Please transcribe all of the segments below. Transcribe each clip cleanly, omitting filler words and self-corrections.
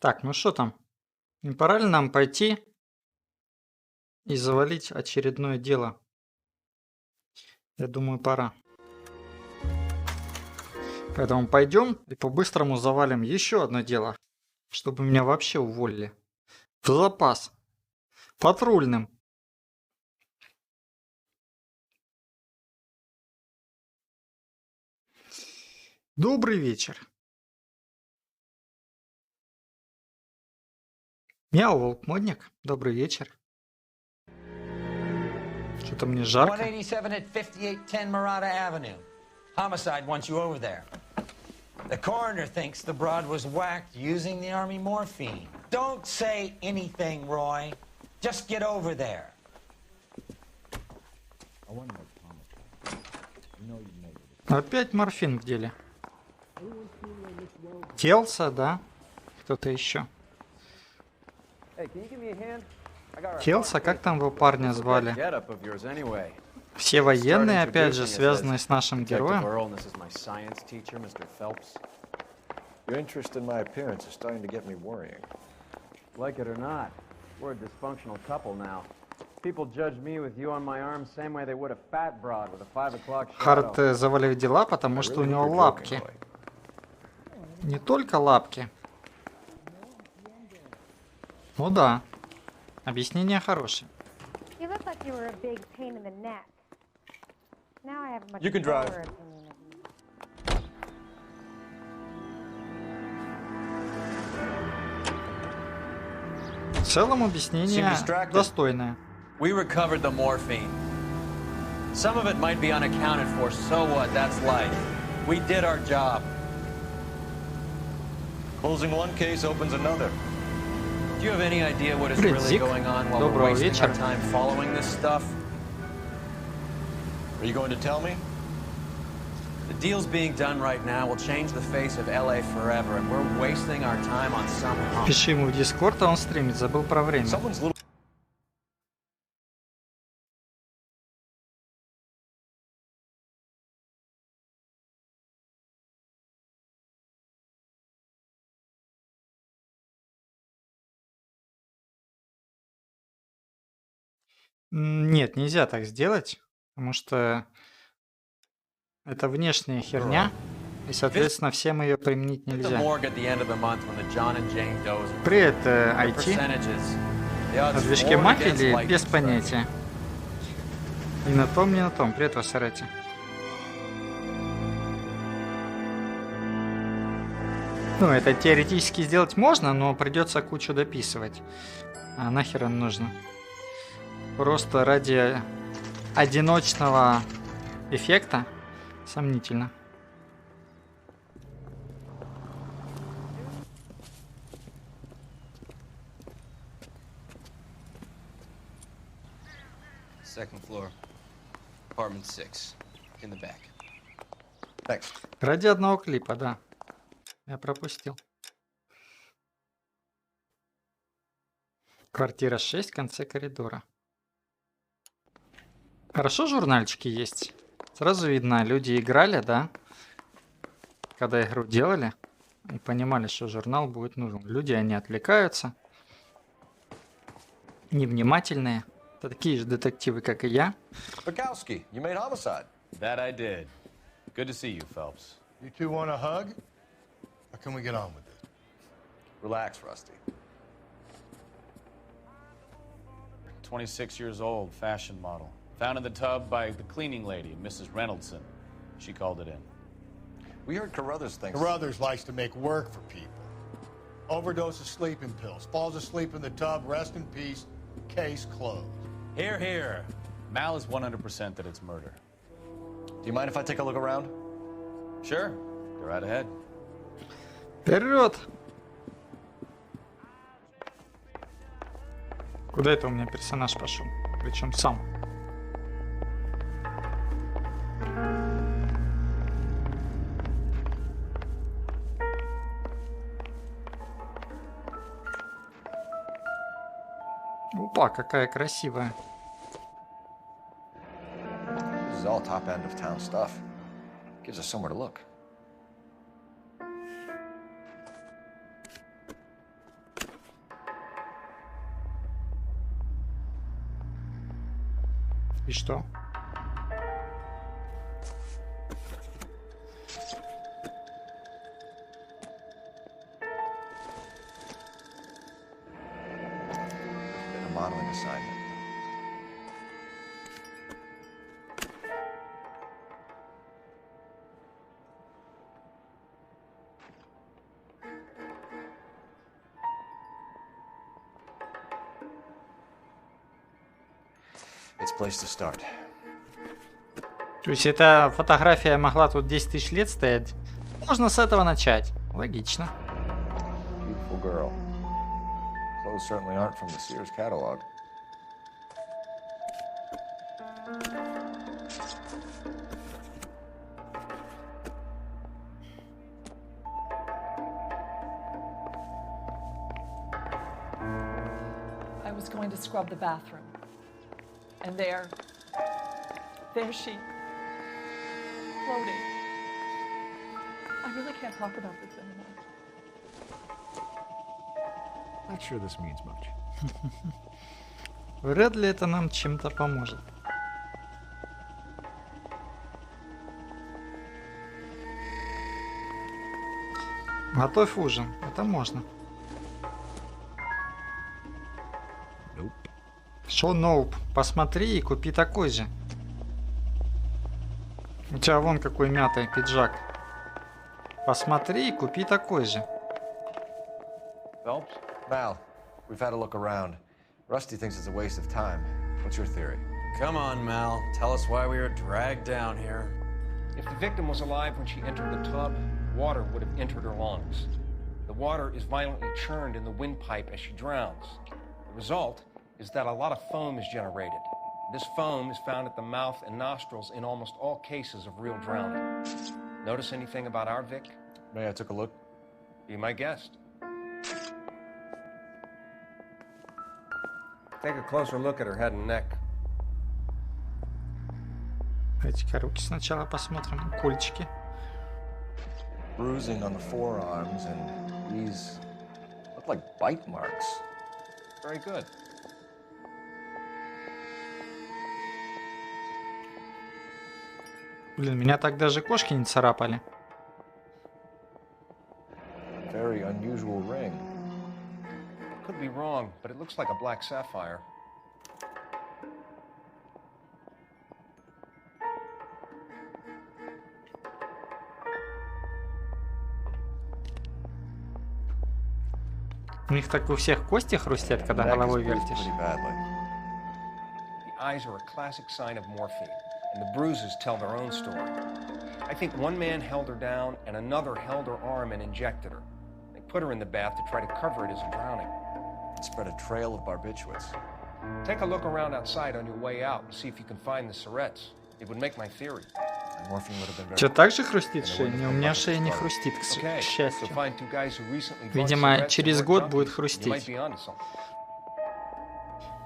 Так, ну что там? Не пора ли нам пойти и завалить очередное дело? Я думаю, пора. Поэтому пойдем и по-быстрому завалим еще одно дело, чтобы меня вообще уволили. В запас. Патрульным. Добрый вечер. Мяу, волк-модник. Добрый вечер. Что-то мне жарко. 187 at 5810 Murata Avenue. Homicide wants you over there. The coroner thinks the broad was whacked using the army morphine. Don't say anything, Roy. Just get over there. Опять морфин в деле. Телса, да? Кто-то еще. Телса, как там его парня звали? Все военные, опять же, связанные с нашим героем. Your interest in my appearance is starting to get me worrying. Like it or not, we're a dysfunctional couple now. People judge me with you on my arm same way they would a fat broad with a 5 o'clock shadow. Харт завалил дела, потому что у него лапки. Не только лапки. Ну да. Объяснение хорошее. You look like you were a big pain in the neck. Now I have a much You can drive. lower opinion of you. В целом объяснение достойное. We recovered the morphine. Some of it might be unaccounted for, so what? That's life. We did our job. Closing one case opens another. Do you have any idea what is really going on while we're wasting our time following this stuff? Are you going to tell me? The deals being done right now will change the face of LA forever, and we're wasting our time on some hump. Пиши ему в Дискорд, а он стримит, забыл про время. Someone's little... Нет, нельзя так сделать, потому что это внешняя херня, и, соответственно, всем ее применить The нельзя. morgue at the end of the month when the John and Jane does. Привет, IT. Percentages. The На odds движке for and Мафи against или life без is понятия? Ни на том, ни на том. Привет, Вассарати. Ну, это теоретически сделать можно, но придется кучу дописывать. А нахер оно нужно? Просто ради одиночного эффекта сомнительно. Second floor, apartment 6, in the back. Thanks. Ради одного клипа, да. Я пропустил. Квартира 6 в конце коридора. Хорошо журнальчики есть. Сразу видно, люди играли, да? Когда игру делали. И понимали, что журнал будет нужен. Люди, они отвлекаются. Невнимательные. Это такие же детективы, как и я. Bukowski, you made homicide. That I did. Good to see you, Phelps. You two want a hug? Or can we get on with it? Relax, Rusty. 26 years old, fashion model. Found in the tub by the cleaning lady, Mrs. Reynoldson. She called it in. We heard Carruthers thinks... Carruthers likes to make work for people. Overdose of sleeping pills. Falls asleep in the tub. Rest in peace. Case closed. Here, here. Mal is 100% that it's murder. Do you mind if I take a look around? Sure. Go right ahead. Вперед! Куда это у меня персонаж пошел? Причем сам. Опа, какая красивая. This is all top end of town stuff. Gives us somewhere to look. И что? Been a modeling assignment. It's a place to start. То есть эта фотография могла тут 10 тысяч лет стоять? Можно с этого начать. Логично. Beautiful girl. Clothes certainly aren't from the Sears catalog. I was going to scrub the bathroom. And there she, floating. I really can't talk about this anymore. Not sure this means much. Вряд ли это нам чем-то поможет. Готовь ужин. Это можно. Шо, ноуп? Посмотри и купи такой же. У тебя вон какой мятый пиджак. Посмотри и купи такой же. Phelps? Mal, we've had a look around. Rusty thinks it's a waste of time. What's your theory? Come on, Mal. Tell us why we were dragged down here. If the victim was alive when she entered the tub, water would have entered her lungs. The water is violently churned in the windpipe as she drowns. The result is that a lot of foam is generated. This foam is found at the mouth and nostrils in almost all cases of real drowning. Notice anything about our Vic? May I took a look? Be my guest. Take a closer look at her head and neck. Давайте-ка руки сначала посмотрим. Кольчики. Bruising on the forearms, and these look like bite marks. Very good. Блин, меня так даже кошки не царапали. Very unusual ring. Could be wrong, but it looks like a black sapphire. У них так у всех кости хрустят, когда Neck is головой bruised вертишь. pretty badly. The eyes are a classic sign of morphine, and the bruises tell their own story. I think one man held her down and another held her arm and injected her. They put her in the bath to try to cover it as a drowning. It spread a trail of barbiturates. Take a look around outside on your way out and see if you can find the syrettes. It would make my theory. And morphine would have been very. Что, так же хрустит шея? Не, у меня шея не хрустит, к Okay, so счастью. find two guys who recently bought Видимо, cigarettes and через were год будет junkies. You might хрустеть. be onto something.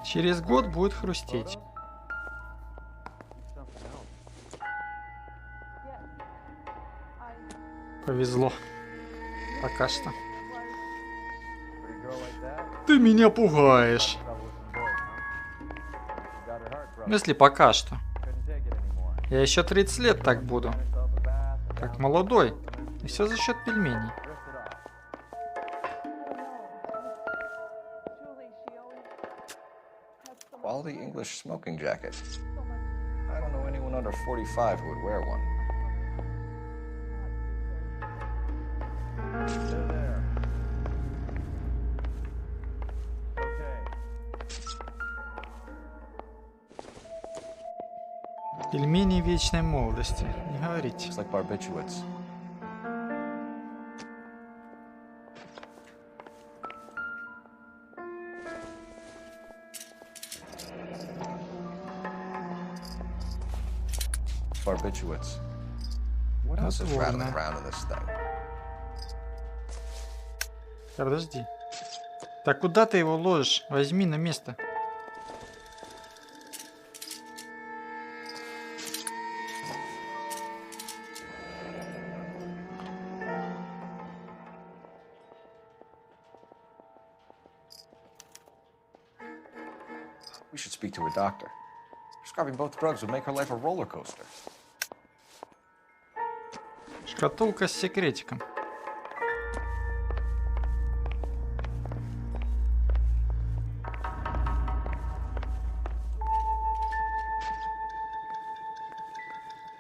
Через год будет хрустеть. Повезло. Пока что. Ты меня пугаешь. В смысле, пока что. Я еще 30 лет так буду. Как молодой. И все за счет пельменей. Quality English smoking jacket. I don't know anyone under 45 who would wear one. There. Okay. Пельмени вечной молодости. Не говорите. Looks like barbiturates. Barbiturates. What else is rattling Ладно. around in this thing? Подожди. Так куда ты его ложишь? Возьми на место. We should speak to a doctor. Prescribing both drugs would make her life a roller coaster. Шкатулка с секретиком.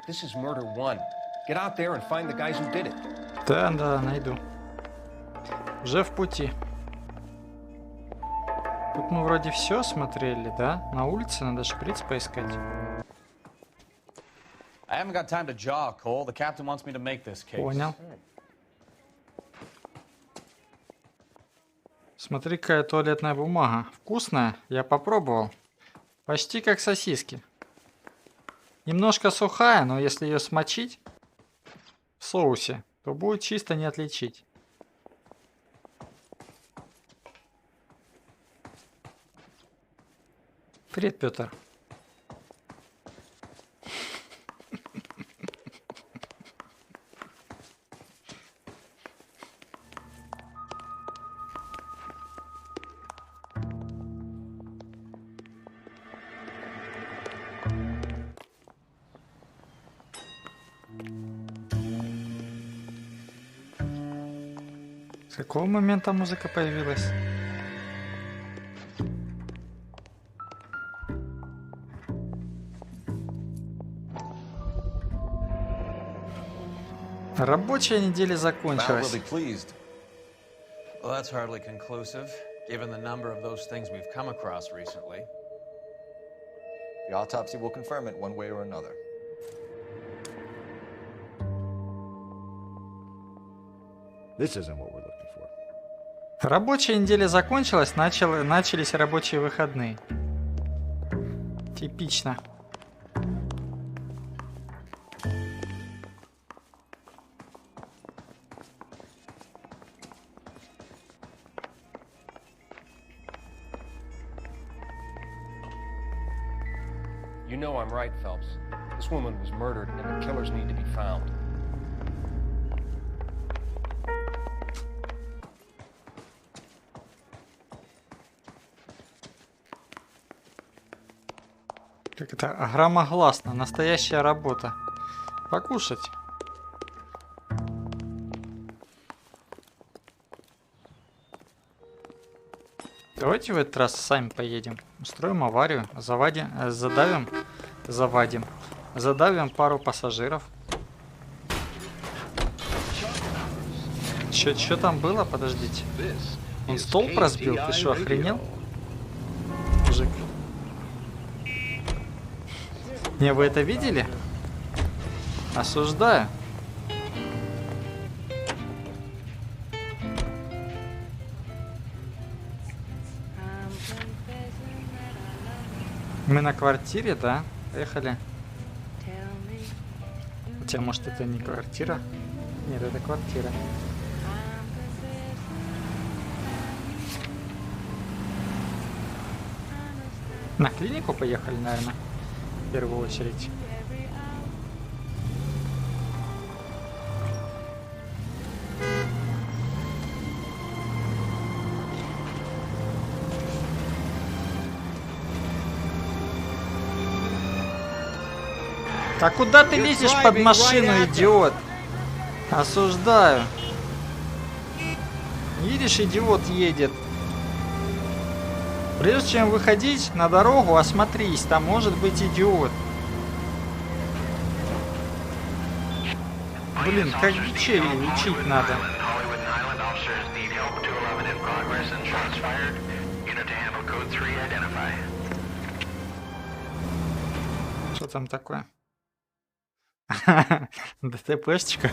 This is murder one. Get out there and find the guys who did it. Да, найду. Уже в пути. Тут мы вроде все смотрели, да? На улице надо шприц поискать. I haven't got time to jaw, Cole. The captain wants me to make this case. Понял. Смотри, какая туалетная бумага. Вкусная. Я попробовал. Почти как сосиски. Немножко сухая, но если ее смочить в соусе, то будет чисто не отличить. Привет, Петр. С какого момента музыка появилась? Рабочая неделя закончилась. Well, that's hardly conclusive, given the number of those things we've come across recently. The autopsy will confirm it one way or another. This isn't what we're looking for. Рабочая неделя закончилась, начались рабочие выходные. Типично. You know I'm right, Phelps. This woman was murdered, and the killers need to be found. Как это громогласно, настоящая работа. Покушать. Давайте в этот раз сами поедем. Устроим аварию, задавим пару пассажиров. Что там было? Подождите. Он столб разбил? Ты что, охренел? Мужик. Не, вы это видели? Осуждаю. Мы на квартире, да? Поехали. Хотя, может, это не квартира? Нет, это квартира. На клинику поехали, наверное, в первую очередь. А куда ты лезешь под машину, идиот? Осуждаю. Видишь, идиот едет. Прежде чем выходить на дорогу, осмотрись, там может быть идиот. Блин, как бичей учить надо. Что там такое? ДТПшечка.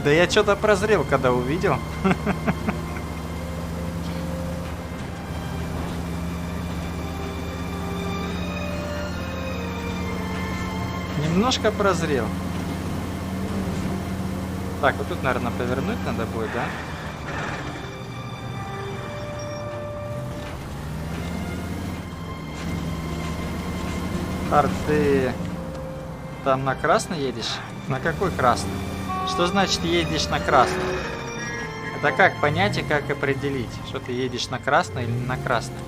Да я что-то прозрел, когда увидел. Немножко прозрел. Так, вот тут, наверное, повернуть надо будет, да? Харт, ты там на красный едешь? На какой красный? Что значит едешь на красный? Это как понять и как определить, что ты едешь на красный или на красный?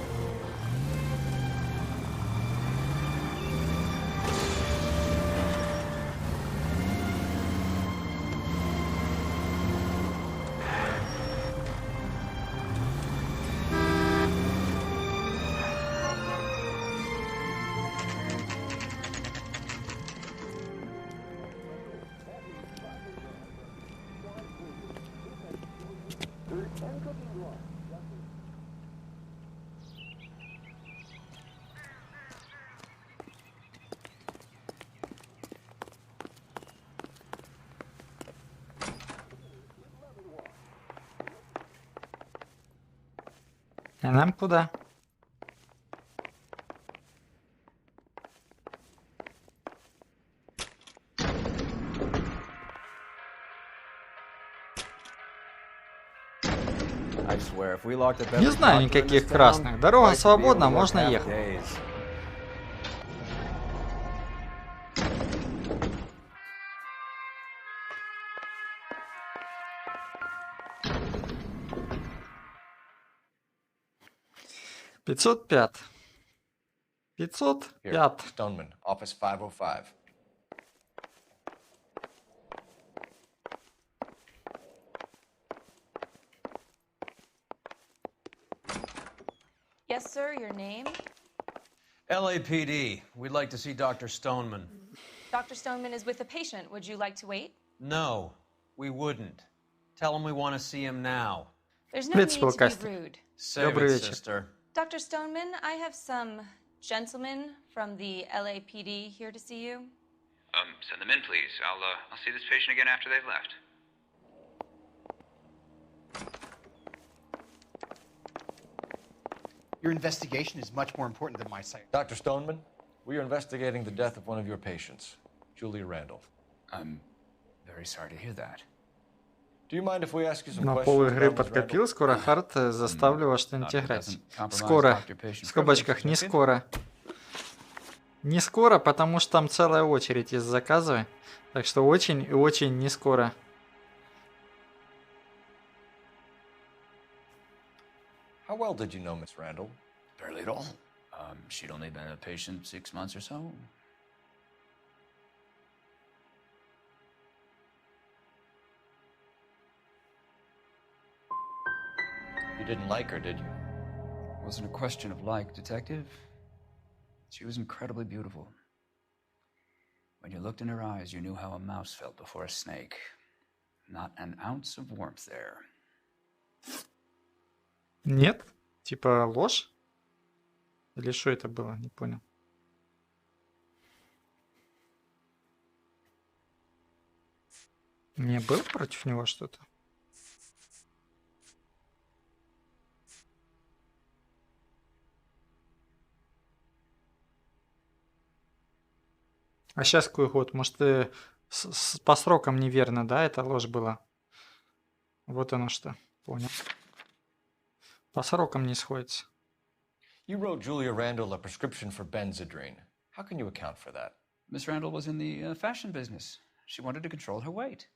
А нам куда? I swear, if we locked up Не every знаю doctor in никаких this красных. town, Дорога Mike would be able свободна, to work можно half ехать. days. Пятьсот пять. 505. Here, Stoneman, office 505. Yes, sir, your name? LAPD. We'd like to see Dr. Stoneman. Dr. Stoneman is with a patient. Would you like to wait? No, we wouldn't. Tell him we want to see him now. There's no need to be Кастер. rude. Save Добрый it, вечер. sister. Dr. Stoneman, I have some gentlemen from the LAPD here to see you. Send them in, please. I'll see this patient again after they've left. Your investigation is much more important than my sight. Dr. Stoneman, we are investigating the death of one of your patients, Julia Randall. I'm very sorry to hear that. Do you mind if we ask you some Но questions пол игры about Ms. Randall? подкопил, скоро Харт заставлю вас что-нибудь играть. Скоро. В скобочках не скоро. Не скоро, потому что там целая очередь из заказов. Так что очень и очень не скоро. How well did you know Miss Randall? Barely at all. She'd only been a patient 6 months or so. You didn't like her, did you? It wasn't a question of like, Detective. She was incredibly beautiful. When you looked in her eyes, you knew how a mouse felt before a snake. Not an ounce of warmth there. Нет? Типа ложь? Или что это было? Не понял. Не было против него что-то? А сейчас какой год? Может, по срокам неверно, да? Это ложь была. Вот оно что. Понял. По срокам не сходится. You wrote Julia Randall a prescription for Benzedrine. How can you account for that? Miss Randall was in the fashion business. She wanted to control her weight.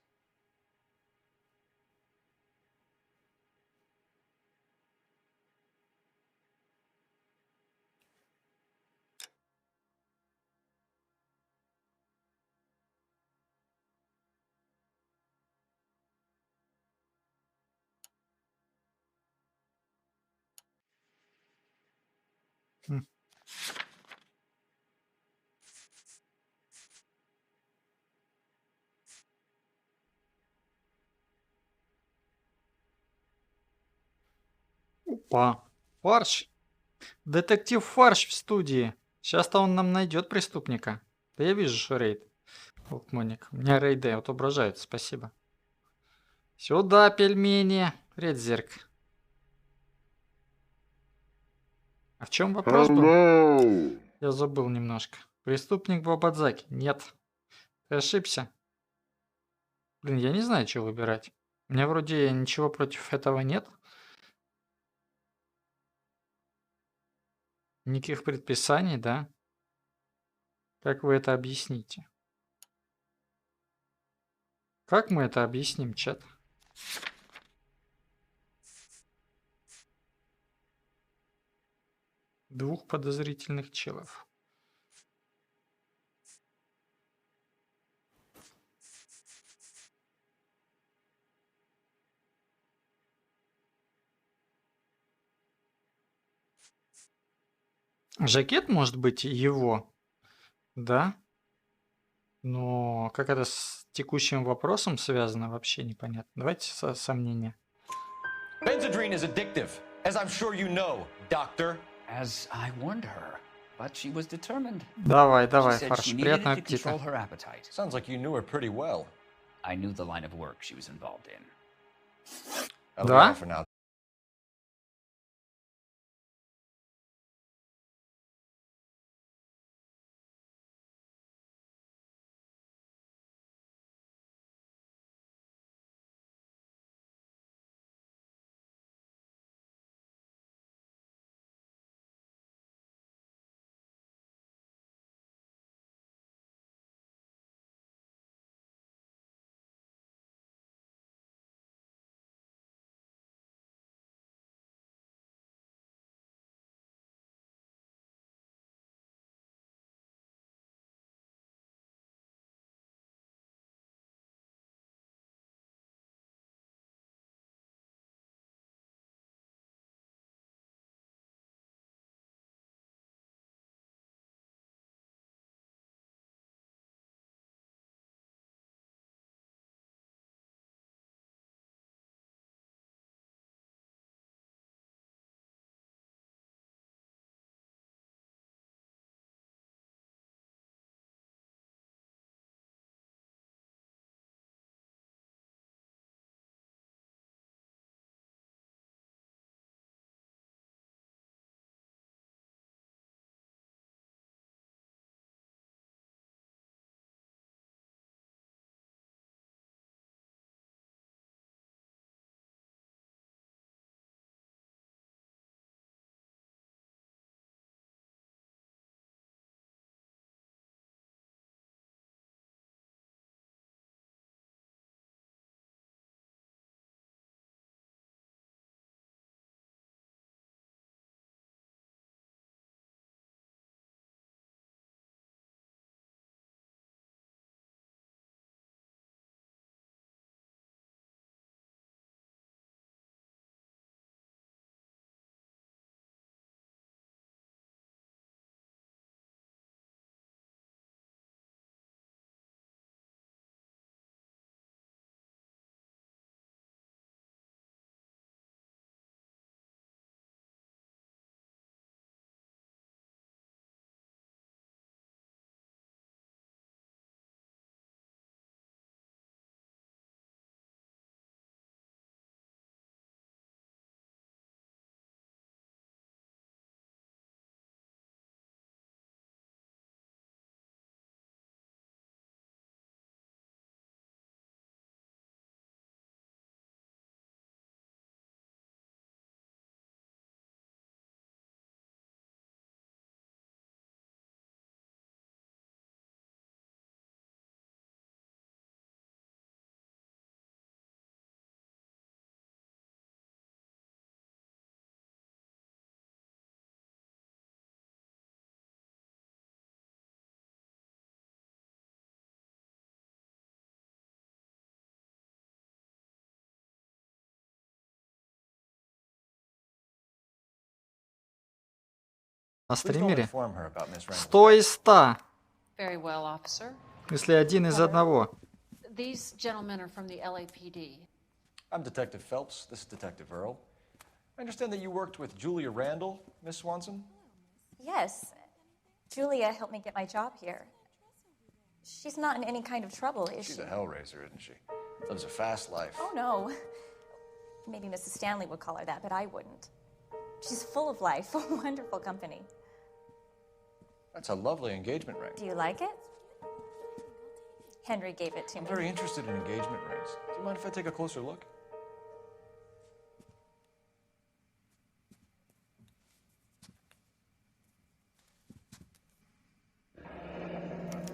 Опа. Фарш. Детектив Фарш в студии. Сейчас-то он нам найдет преступника. Да я вижу, что рейд. Вот, Моник. У меня рейды отображают. Спасибо. Сюда, пельмени. Редзерк. А в чем вопрос был? Я забыл немножко. Преступник Бабадзаки. Нет. Ты ошибся. Блин, я не знаю, что выбирать. У меня вроде ничего против этого нет. Никаких предписаний, да? Как вы это объясните? Как мы это объясним, чат? Двух подозрительных челов. Жакет может быть его, да? Но как это с текущим вопросом связано, вообще непонятно. Давайте сомнения. Benzedrine is addictive, as I'm sure you know, doctor. As I warned her, but she was determined. Давай, She давай, said Фарш, she needed приятного it to control аппетита. her appetite. Sounds like you knew her pretty well. I knew the line of work she was involved in. That'll be Да? all for now. На Please don't стримере? inform her about Miss Reynolds. 100 из 100. Very well, officer. Если один из одного. These gentlemen are from the LAPD. I'm Detective Phelps. This is Detective Earl. I understand that you worked with Julia Randall, Miss Swanson? Yes. Julia helped me get my job here. She's not in any kind of trouble, is She's she? a hellraiser, isn't she? Lives a fast life. Oh, no. Maybe Mrs. Stanley would call her that, but I wouldn't. She's full of life, a wonderful company. That's a lovely engagement ring. Do you like it? Henry gave it to I'm me. very interested in engagement rings. Do you mind if I take a closer look?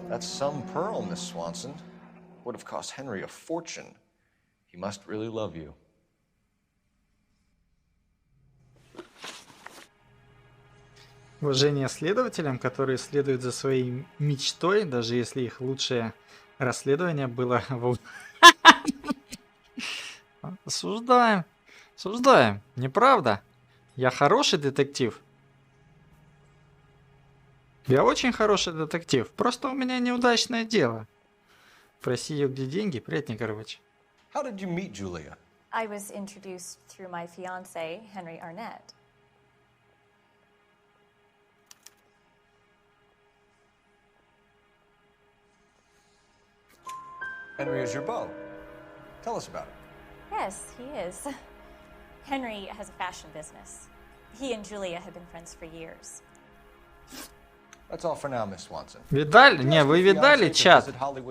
That's some pearl, Miss Swanson. Would have cost Henry a fortune. He must really love you. Уважение следователям, которые следуют за своей мечтой, даже если их лучшее расследование было в... Осуждаем. Осуждаем. Неправда. Я хороший детектив. Я очень хороший детектив. Просто у меня неудачное дело. Проси ее, где деньги, приятнее, короче. How did you meet Julia? I was introduced through my fiancé, Henry Arnett. Henry is your beau. Tell us about it. Yes, he is. Henry has a fashion business. He and Julia have been friends for years. That's all for now, Miss Swanson. Видали? Не, вы видали чат?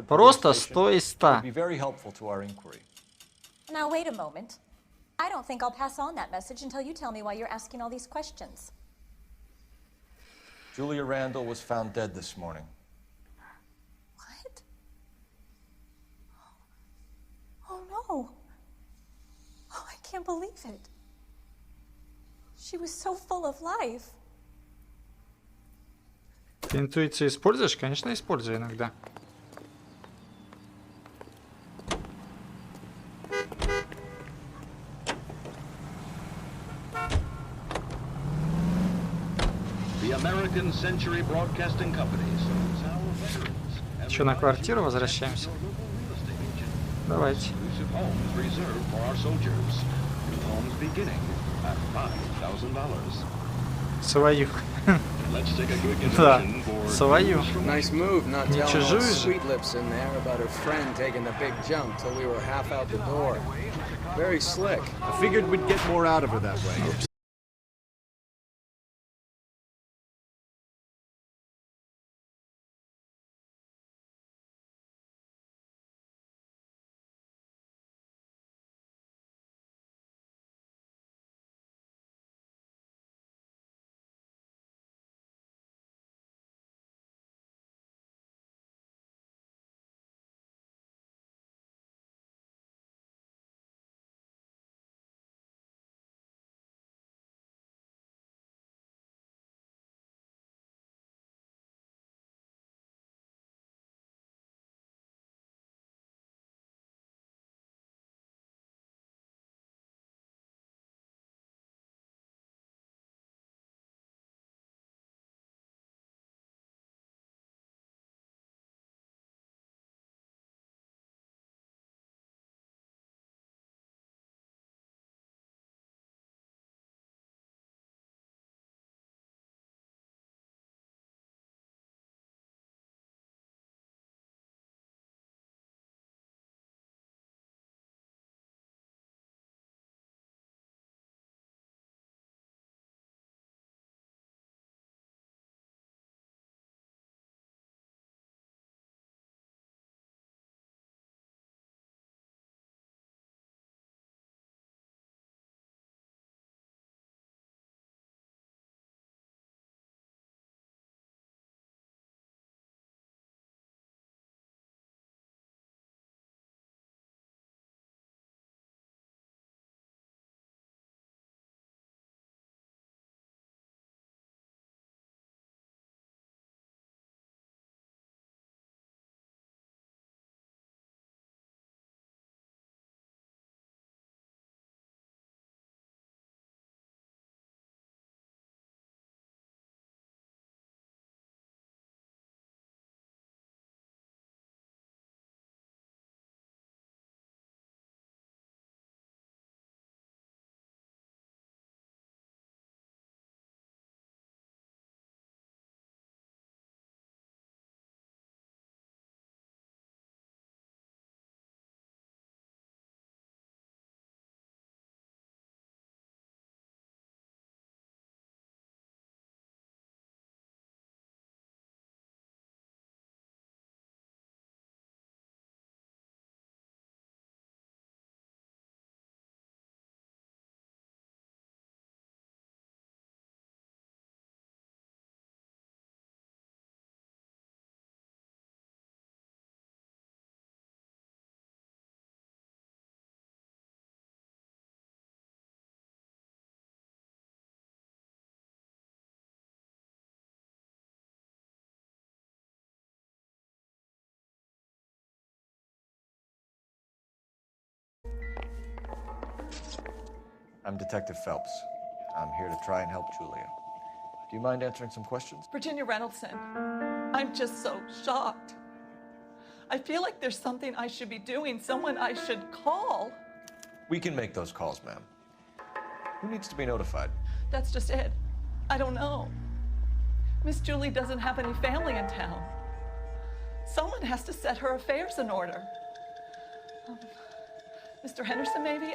Просто 100 из 100. It would be very helpful to our inquiry. Now, wait a moment. I don't think I'll pass on that message until you tell me why you're asking all these questions. Julia Randall was found dead this morning. What? Oh, no. Oh, I can't believe it. She was so full of life. Ты интуицию используешь? Конечно, использую иногда. The American Century Broadcasting Company serves our veterans. Еще на квартиру возвращаемся. Давайте. Exclusive homes reserved for our soldiers. New homes beginning at $5,000. Свою. Let's take a quick Да, intermission for свою. Nice move, not Не telling чужую old же. Sweet Lips in there about her friend taking the big jump till we were half out the door. Very slick. I figured we'd get more out of her that way. I'm Detective Phelps. I'm here to try and help Julia. Do you mind answering some questions? Virginia Reynoldson, I'm just so shocked. I feel like there's something I should be doing, someone I should call. We can make those calls, ma'am. Who needs to be notified? That's just it. I don't know. Miss Julie doesn't have any family in town. Someone has to set her affairs in order. Mr. Henderson, maybe?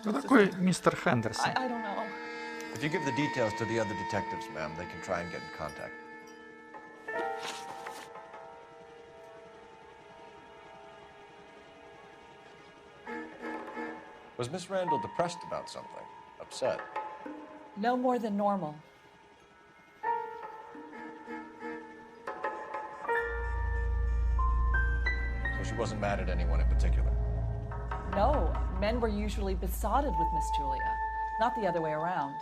Кто такой мистер Хендерсон? I don't know. If you give the details to the other detectives, ma'am, they can try and get in contact. Was Miss Randall depressed about something? Upset? No more than normal. So she wasn't mad at anyone in particular? No, men were usually besotted with Miss Julia, not the other way around.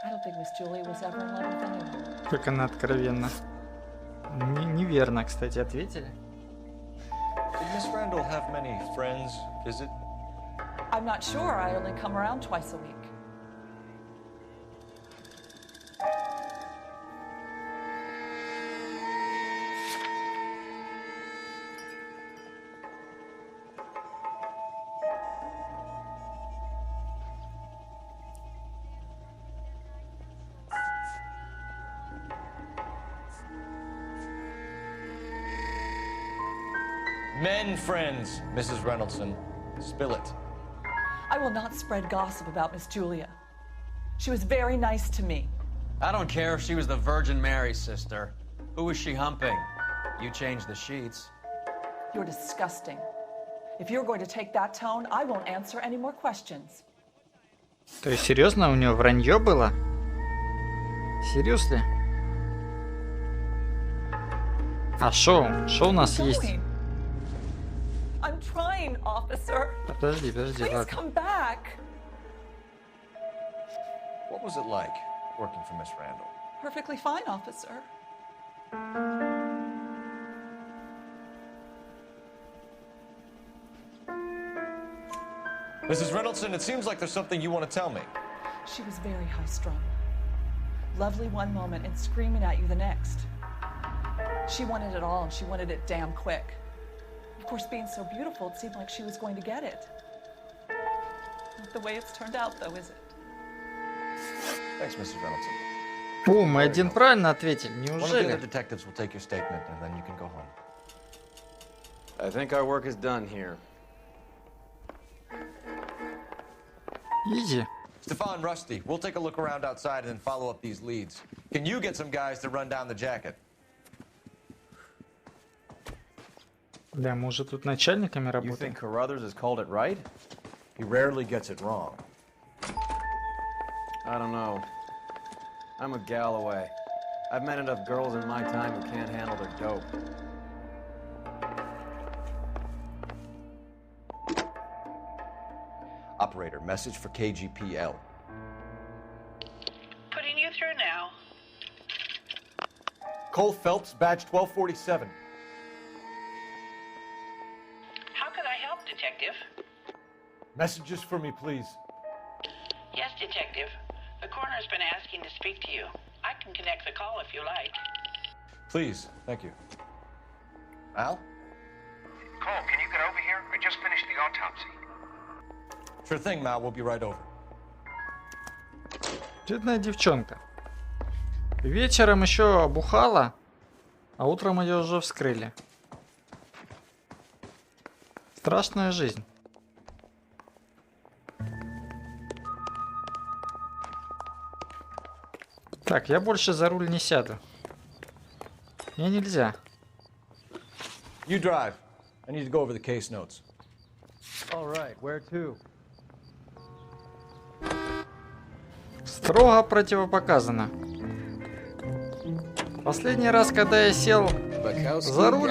I don't think Miss Julia was ever in love with anyone. Как она откровенно. Неверно, кстати, ответили. Did Miss Randall have many friends, is it? I'm not sure. I only come around twice a week. Men friends, Mrs. Reynoldson. Spill it. I will not spread gossip about Miss Julia. She was very nice to me. I don't care if she was the Virgin Mary's sister. Who was she humping? You changed the sheets. You're disgusting. If you're going to take that tone, I won't answer any more questions. То есть, серьезно, у нее вранье было? Серьезно? А шо у нас есть? I'm trying, officer. Подожди, Please ладно. come back. What was it like working for Miss Randall? Perfectly fine, officer. Mrs. Reynoldson, it seems like there's something you want to tell me. She was very high-strung. Lovely one moment and screaming at you the next. She wanted it all, and she wanted it damn quick. Of course, being so beautiful, it seemed like she was going to get it. Not the way it's turned out, though, is it? Thanks, Mrs. Reynoldson. О, мы один правильно ответили. One of the Неужели? other detectives will take your statement, and then you can go home. I think our work is done here. Изи. Stefan, Rusty, we'll take a look around outside and then follow up these leads. Can you get some guys to run down the jacket? Да, мы уже тут начальниками You работаем. think Carruthers has called it right? He rarely gets it wrong. I don't know. I'm a Galloway. I've met enough girls in my time who can't handle their dope. Operator, message for KGPL. Putting you through now. Cole Phelps, badge 1247. How can I help, Detective? Messages for me, please. Yes, Detective. The coroner's been asking to speak to you. I can connect the call if you like. Please, thank you. Al? Cole, can you get over here? I just finished the autopsy. Sure thing, Mal. We'll be right over. Бедная девчонка. Вечером еще бухала, а утром ее уже вскрыли. Страшная жизнь. Так, я больше за руль не сяду. Мне нельзя. You drive. I need to go over the case notes. All right, where to? Строго противопоказано. Последний раз, когда я сел за руль...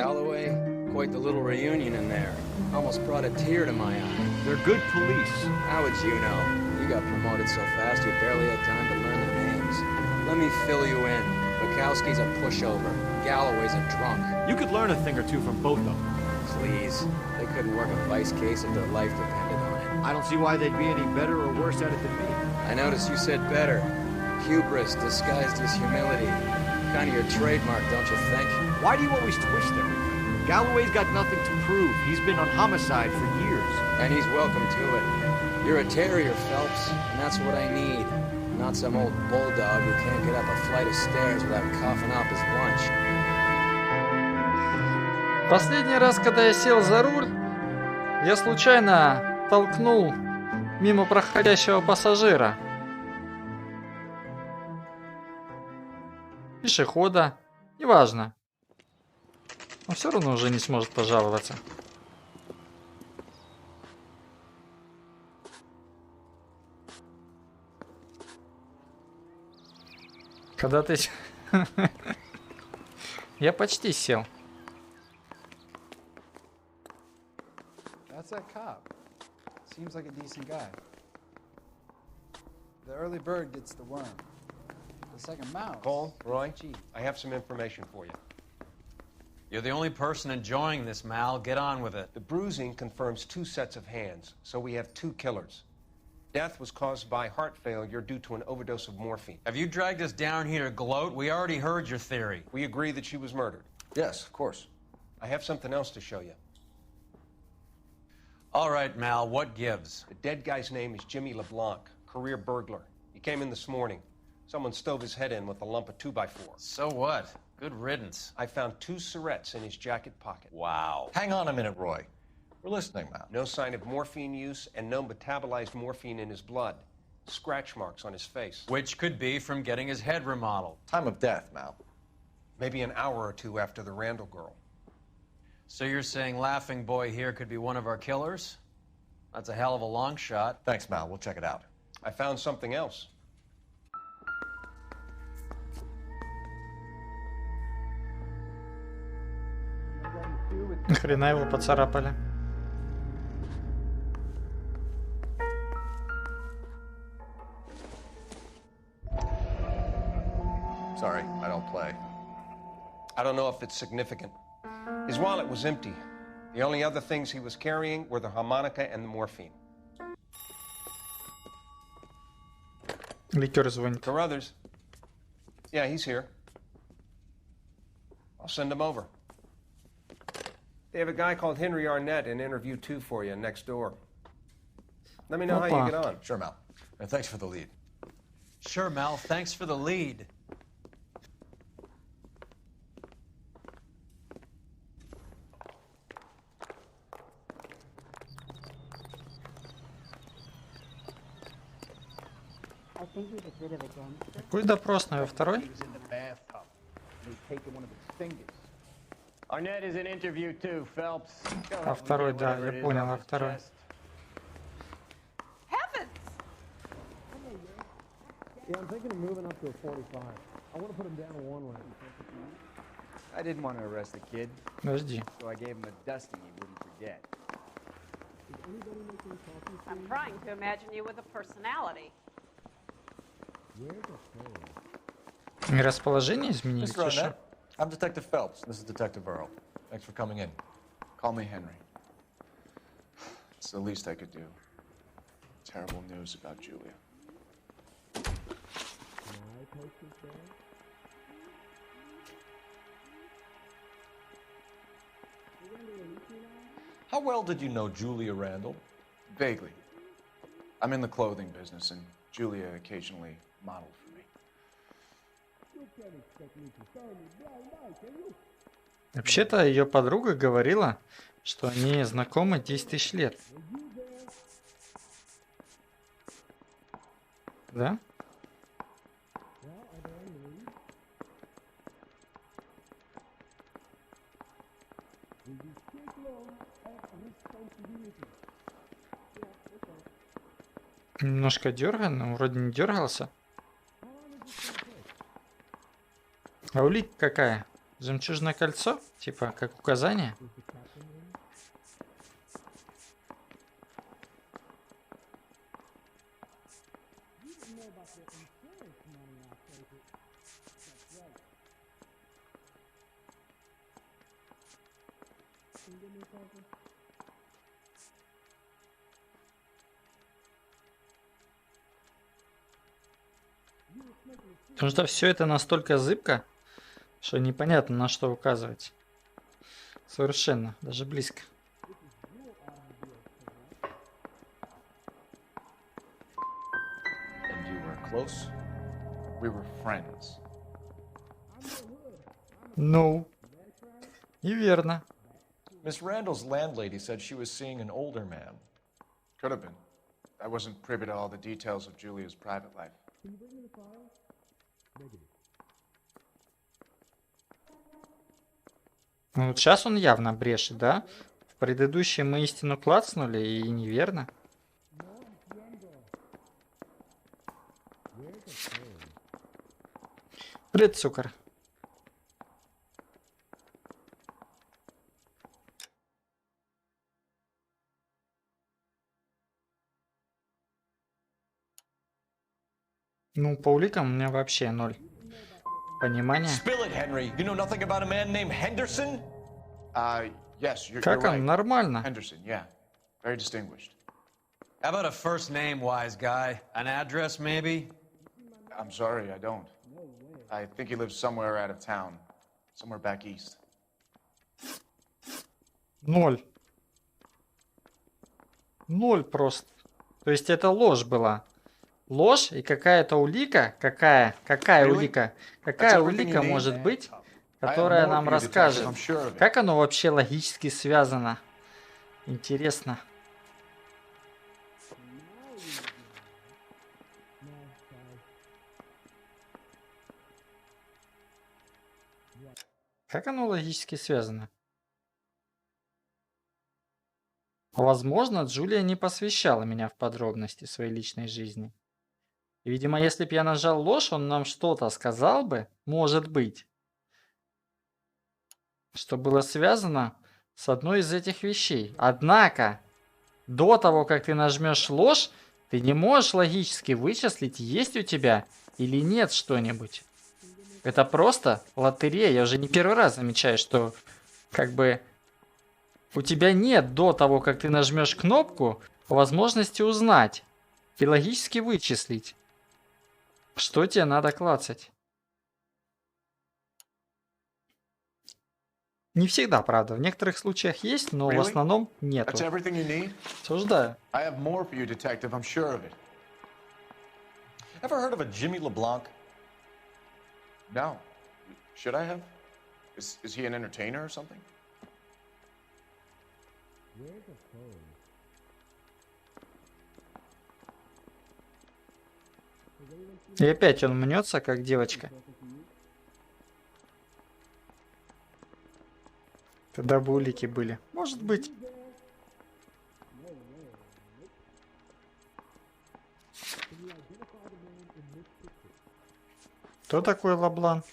Quite the little reunion in there. Almost brought a tear to my eye. They're good police. How would you know? You got promoted so fast you barely had time to learn their names. Let me fill you in. Bukowski's a pushover. Galloway's a drunk. You could learn a thing or two from both of them. Please. They couldn't work a vice case if their life depended on it. I don't see why they'd be any better or worse at it than me. I noticed you said better. Hubris disguised as humility. Kind of your trademark, don't you think? Why do you always twist everything? Galloway's got nothing to prove. He's been on homicide for years. And he's welcome to it. You're a terrier, Phelps, and that's what I need. Not some old bulldog who can't get up a flight of stairs without coughing up his lunch. Последний раз, когда я сел за руль, я случайно толкнул мимо проходящего пассажира. Пешехода. Неважно. Он все равно уже не сможет пожаловаться. Когда ты... Я почти сел. That's that cop. Seems like a decent guy. The early bird gets the worm. The second mouse. Cole, Roy, I have some information for you. You're the only person enjoying this, Mal. Get on with it. The bruising confirms 2 sets of hands, so we have 2 killers. Death was caused by heart failure due to an overdose of morphine. Have you dragged us down here to gloat? We already heard your theory. We agree that she was murdered. Yes, of course. I have something else to show you. All right, Mal, what gives? The dead guy's name is Jimmy LeBlanc, career burglar. He came in this morning. Someone stove his head in with a lump of 2x4. So what? Good riddance. I found 2 cigarettes in his jacket pocket. Wow. Hang on a minute, Roy. We're listening, Mal. No sign of morphine use and no metabolized morphine in his blood. Scratch marks on his face. Which could be from getting his head remodeled. Time of death, Mal. Maybe an hour or 2 after the Randall girl. So you're saying Laughing Boy here could be one of our killers? That's a hell of a long shot. Thanks, Mal. We'll check it out. I found something else. Хрена его поцарапали. Sorry, I don't play. I don't know if it's significant. His wallet was empty. The only other things he was carrying were the harmonica and the morphine. Ликер звонит. Carruthers. Yeah, he's here. I'll send him over. They have a guy called Henry Arnett in interview 2 for you next door. Let me know how you get on. Sure, Mal. And thanks for the lead. Sure, Mal. Thanks for the lead. Какой допросный во второй? Arnett is in interview too, Phelps. А второй, да, я понял, а второй. Heavens! Yeah, I'm thinking of moving up to a 45. I want to put him down to 1 lane. I didn't want to arrest the kid. Подожди. So I gave him a dusting he wouldn't forget. I'm trying to imagine you with a personality. Расположение изменили? Mr. Arnett, I'm Detective Phelps. This is Detective Earl. Thanks for coming in. Call me Henry. It's the least I could do. Terrible news about Julia. How well did you know Julia Randall? Vaguely. I'm in the clothing business, and Julia occasionally modeled for me. Вообще-то ее подруга говорила, что они знакомы 10 тысяч лет. Да? Немножко дергано, вроде не дергался. А улика какая? Жемчужное кольцо? Типа, как указание? Потому что все это настолько зыбко, что непонятно, на что указывать. Совершенно, даже близко. close? We were friends. Ну, и верно. Miss Randall's landlady said she was seeing an older man. Could have been. I wasn't privy to all the details of Julia's private life. Ну, вот сейчас он явно брешет, да? В предыдущем мы истину клацнули, и неверно. Привет, цукор. Ну, по уликам у меня вообще ноль понимания. Spill it, Henry. You know nothing about a man named Henderson? Yes, you're Как right. он? Нормально. Henderson, yeah. Very distinguished. How about a first name, wise guy? An address, maybe? I'm sorry, I don't. I think he lives somewhere out of town. Somewhere back east. Ноль. Ноль просто. То есть это ложь была. Ложь и какая-то улика. Какая улика? Какая улика может быть, которая нам расскажет, как оно вообще логически связано? Интересно. Как оно логически связано? Возможно, Джулия не посвящала меня в подробности своей личной жизни. И, видимо, если бы я нажал ложь, он нам что-то сказал бы, может быть, что было связано с одной из этих вещей. Однако, до того, как ты нажмешь ложь, ты не можешь логически вычислить, есть у тебя или нет что-нибудь. Это просто лотерея. Я уже не первый раз замечаю, что как бы у тебя нет до того, как ты нажмешь кнопку, возможности узнать и логически вычислить, что тебе надо клацать. Не всегда, правда. В некоторых случаях есть, но в основном нет. Осуждаю. I have more for you, detective. I'm sure of it. Ever heard of a Jimmy LeBlanc? No. Should I have? Is he an entertainer or something? И опять он мнется, как девочка. Тогда бы улики были. Может быть. Кто такой Лаблан?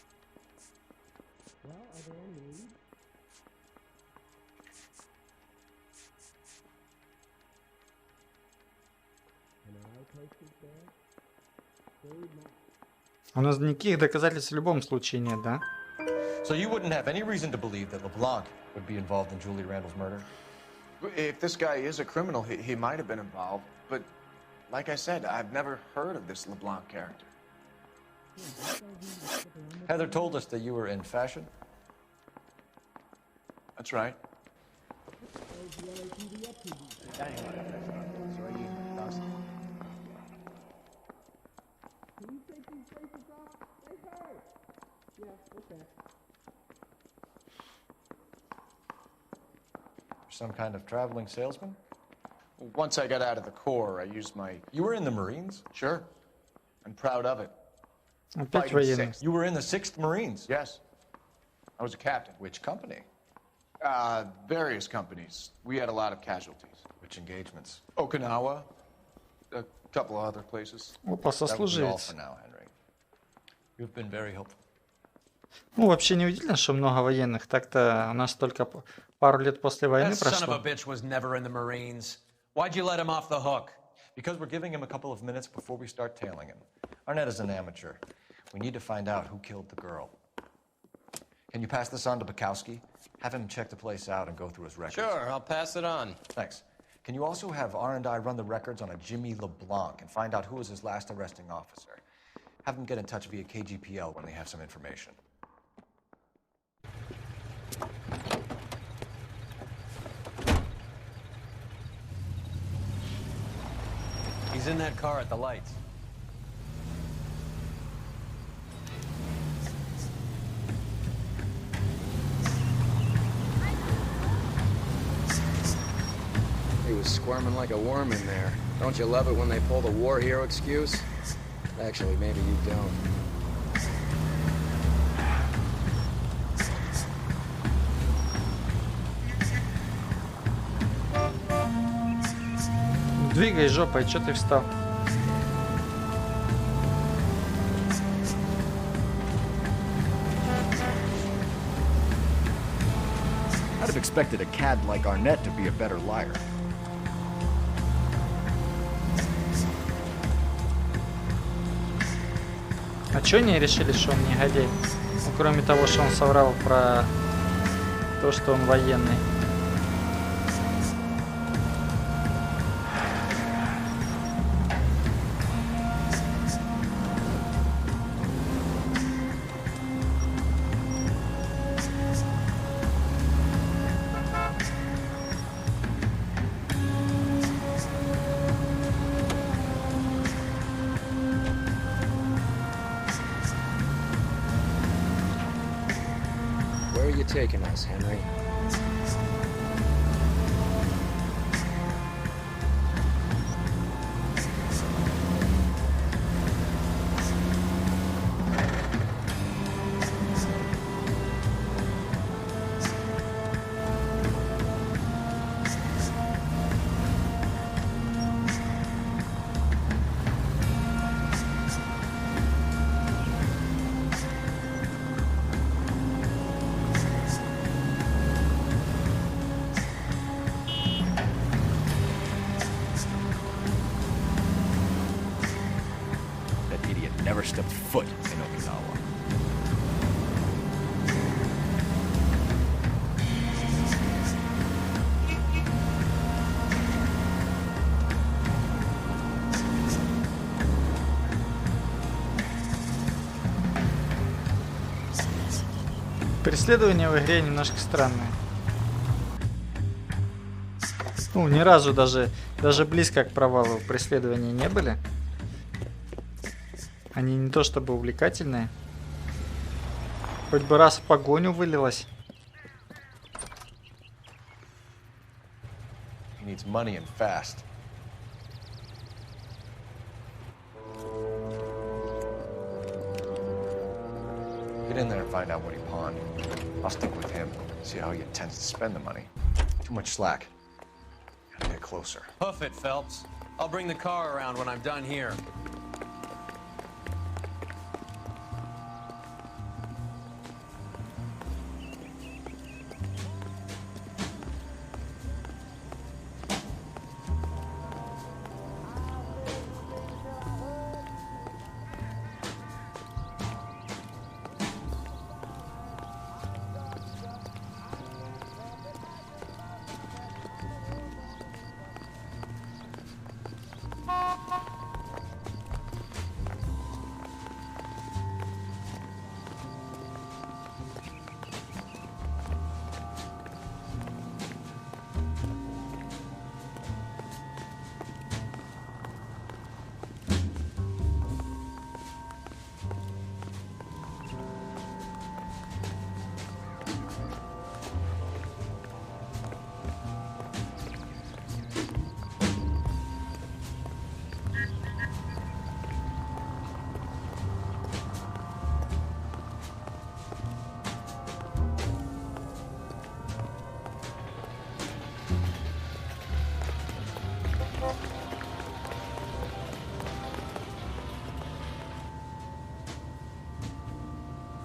У нас никаких доказательств в любом случае нет, да? So you wouldn't have any reason to believe that LeBlanc would be involved in Julie Randall's murder? If this guy is a criminal, he might have been involved. But like I said, I've never heard of this LeBlanc character. Heather told us that you were in fashion. That's right. Some kind of traveling salesman? Once I got out of the Corps, I used my... You were in the Marines? Sure. I'm proud of it. Опять военный. You were in the 6th Marines? Yes. I was a captain. Which company? Various companies. We had a lot of casualties. Which engagements? Okinawa. A couple of other places. Опа, сослуживец. You've been very helpful. Ну, вообще не удивительно, что много военных. Так-то у нас только пару лет после войны That son of прошло. a bitch was never in the Marines. Why'd you let him off the hook? Because we're giving him a couple of minutes before we start tailing him. Arnett is an amateur. We need to find out who killed the girl. Can you pass this on to Bukowski? Have him check the place out and go through his records. Sure, I'll pass it on. Thanks. Can you also have R&I run the records on a Jimmy LeBlanc and find out who was his last arresting officer? Have them get in touch via KGPL when they have some information. He's in that car at the lights. He was squirming like a worm in there. Don't you love it when they pull the war hero excuse? Actually, maybe you don't. Двигай жопой, чё ты встал? I'd have expected a cad like Arnett to be a better liar. А чё они решили, что он негодяй? Ну, кроме того, что он соврал про то, что он военный. Where are you taking us, Henry? That idiot never stepped foot in Okinawa. Преследования в игре немножко странные. Ну, ни разу даже близко к провалу преследования не были. Они не то чтобы увлекательные. Хоть бы раз в погоню вылилось. He needs money and fast. Get in there and find out what he pawned. I'll stick with him, see how he intends to spend the money. Too much slack. Gotta get closer. Hoof it, Phelps. I'll bring the car around when I'm done here.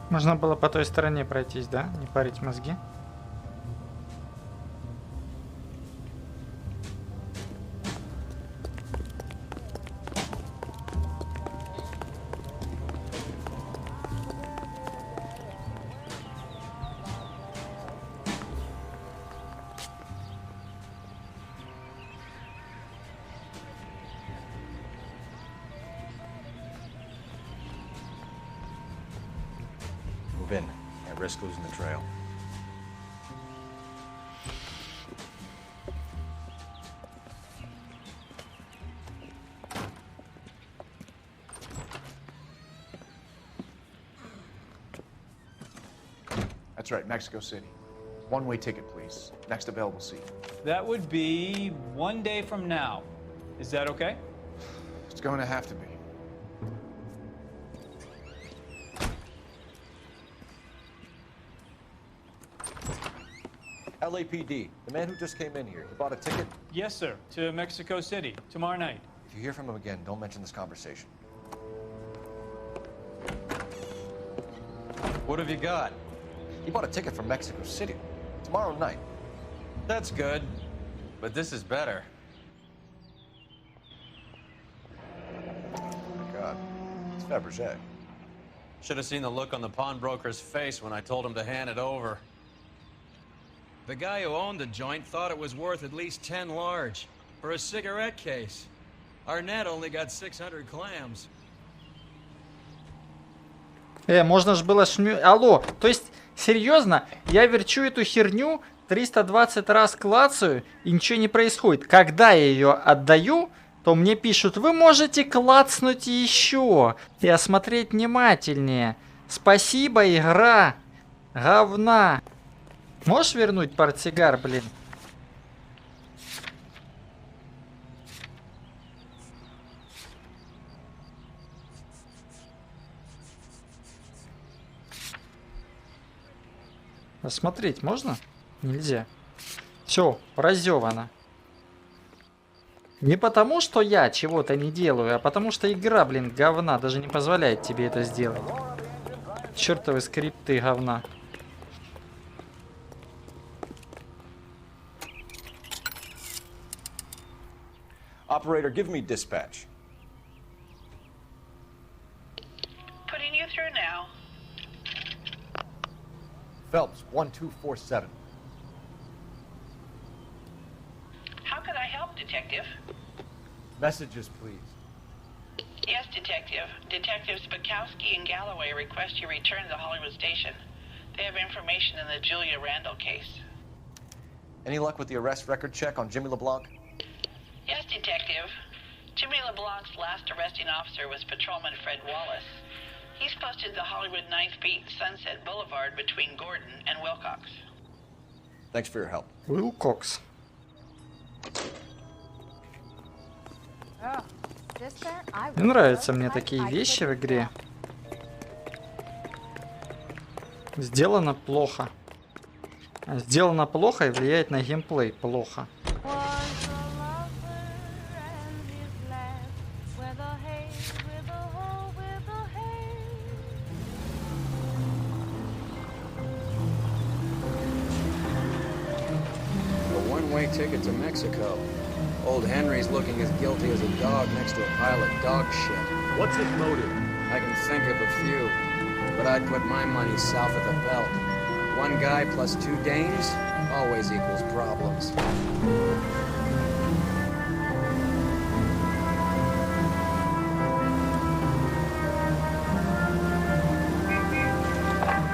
Можно было по той стороне пройтись, да? Не парить мозги. Move in. Can't risk losing the trail. That's right, Mexico City. One-way ticket, please. Next available seat. That would be 1 day from now. Is that okay? It's going to have to be. LAPD, the man who just came in here, he bought a ticket? Yes, sir. To Mexico City, tomorrow night. If you hear from him again, don't mention this conversation. What have you got? He bought a ticket from Mexico City. Tomorrow night. That's good. But this is better. Oh my God. It's Fabergé. Should have seen the look on the pawnbroker's face when I told him to hand it over. The guy who owned the joint thought it was worth at least 10 large for a cigarette case. Arnett only got 600 clams. Можно ж было Алло, то есть, серьезно, я верчу эту херню, 320 раз клацаю, и ничего не происходит. Когда я ее отдаю, то мне пишут, вы можете клацнуть еще и осмотреть внимательнее. Спасибо, игра. Говна. Можешь вернуть портсигар, блин? Осмотреть можно? Нельзя. Все, разевано. Не потому, что я чего-то не делаю, а потому что игра, блин, говна, даже не позволяет тебе это сделать. Чертовы скрипты говна. Operator, give me dispatch. Putting you through now. Phelps, 1247. How could I help, Detective? Messages, please. Yes, Detective. Detectives Bukowski and Galloway request you return to the Hollywood station. They have information in the Julia Randall case. Any luck with the arrest record check on Jimmy LeBlanc? Yes, Detective. Jimmy LeBlanc's last arresting officer was Patrolman Fred Wallace. He's posted the Hollywood 9th Beat Sunset Boulevard between Gordon and Wilcox. Thanks for your help. Wilcox. Не нравятся мне такие вещи в игре. Сделано плохо. Сделано плохо и влияет на геймплей плохо. One-way ticket to Mexico. Old Henry's looking as guilty as a dog next to a pile of dog shit. What's his motive? I can think of a few, but I'd put my money south of the belt. One guy plus 2 dames always equals problems.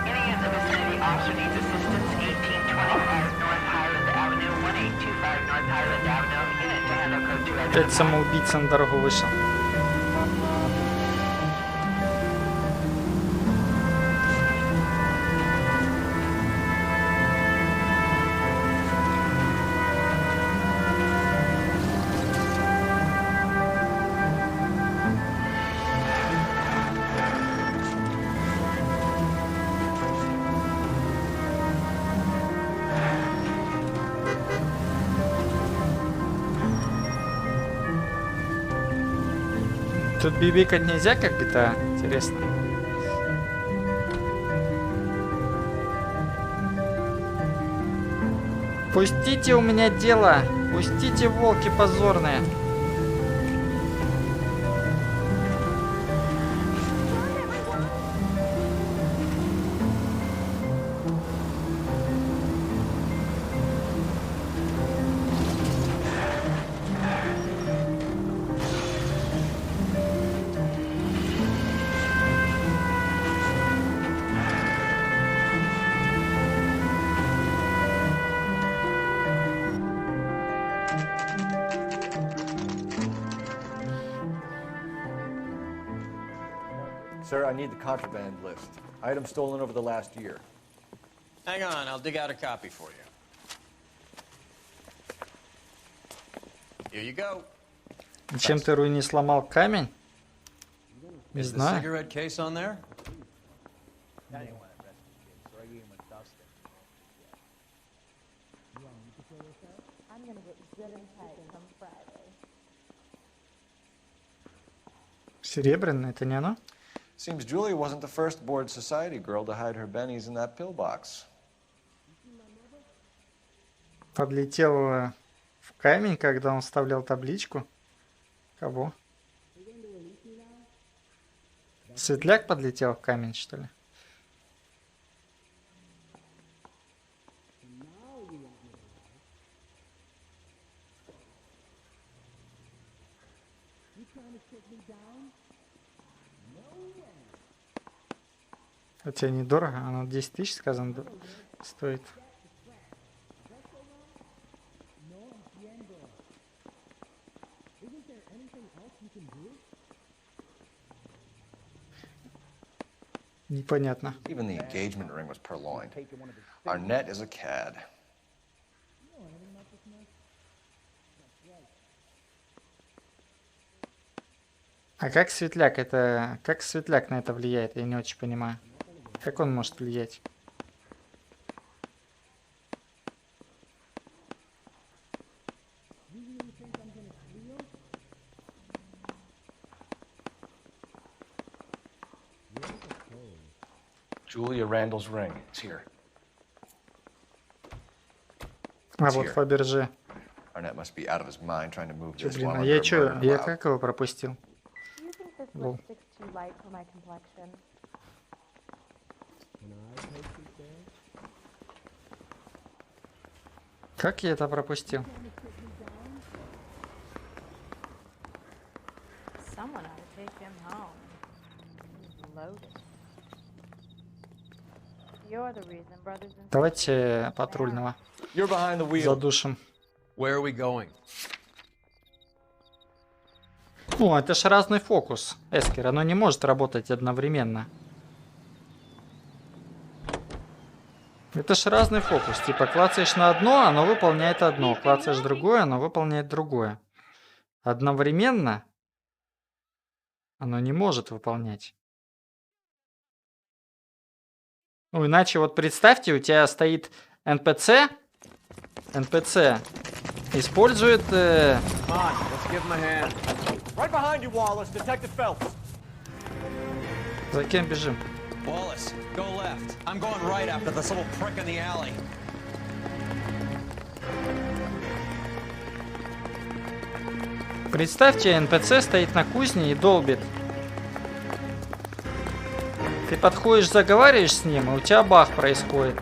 Any in the vicinity officer needs assistance. 1825 North Highland Avenue, 1825 North Highland Avenue. Unit to handle code 2. Опять самоубийца на дорогу вышел. Тут бибикать нельзя, как GTA? Интересно. Пустите у меня дело! Пустите, волки позорные! Sir, I need the contraband list. Items stolen over the last year. Hang on, I'll dig out a copy for you. Here you go. Чем ты, Руи, не сломал камень? Не Is the знаю. cigarette case on there? I'm gonna get good and tight come Friday. Серебряный, это не оно? Seems Julia wasn't the first bored society girl to hide her bennies in that pillbox. Подлетел в камень, когда он вставлял табличку. Кого? Светляк подлетел в камень, что ли? Хотя недорого, оно 10 тысяч, сказано, стоит. Непонятно. Even the engagement ring was purloined. Arnett is a cad. А как Светляк это... Как Светляк на это влияет? Я не очень понимаю. Как он может влиять? Julia Randall's ring. It's here. А вот Фаберже. Arnett must be out of his mind trying to move Чё, this блин, while а under я a чё? murder Я cloud. как его пропустил? Do you think this Лол. lipstick's too light for my complexion? Как я это пропустил? Someone ought to take him home. He's loaded. You're the reason brothers and Давайте патрульного You're behind the wheel. задушим. Where are we going? Ну, это ж разный фокус, Эскер. Оно не может работать одновременно. Это ж разный фокус. Типа клацаешь на одно, оно выполняет одно. Клацаешь другое, оно выполняет другое. Одновременно оно не может выполнять. Ну, иначе вот представьте, у тебя стоит НПЦ. НПЦ использует... Come on, let's give him a hand. Right behind you, Wallace. Detective Phelps. За кем бежим? Wallace, go left. I'm going right after this little prick in the alley. Представьте, НПЦ стоит на кузне и долбит. Ты подходишь, заговариваешь с ним, и у тебя бах происходит.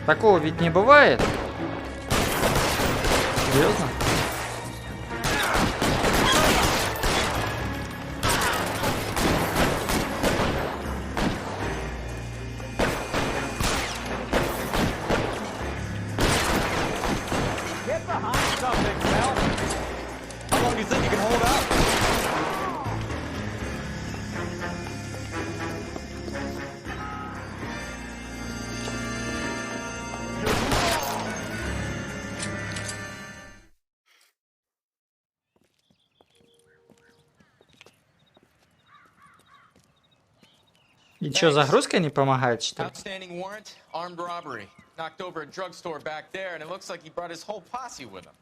Такого ведь не бывает. Серьезно? Get behind something, Phelps. How long do you think you can hold out? И что, загрузка не помогает, что ли? Outstanding warrant, armed robbery. Knocked over a drugstore back there, and it looks like he brought his whole posse with him.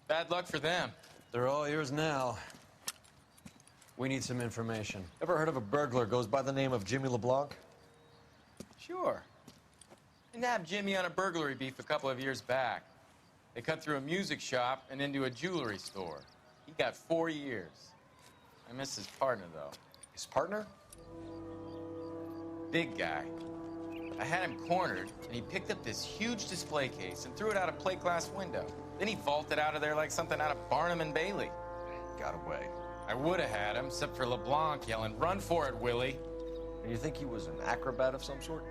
Bad luck for them. They're all yours now. We need some information. Ever heard of a burglar goes by the name of Jimmy LeBlanc? Sure. I nabbed Jimmy on a burglary beef a couple of years back. They cut through a music shop and into a jewelry store. He got 4 years. I miss his partner, though. His partner? Big guy. I had him cornered, and he picked up this huge display case and threw it out a plate glass window. Then he vaulted out of there like something out of Barnum and Bailey. Got away. I would have had him, except for LeBlanc yelling, "Run for it, Willie!" And you think he was an acrobat of some sort?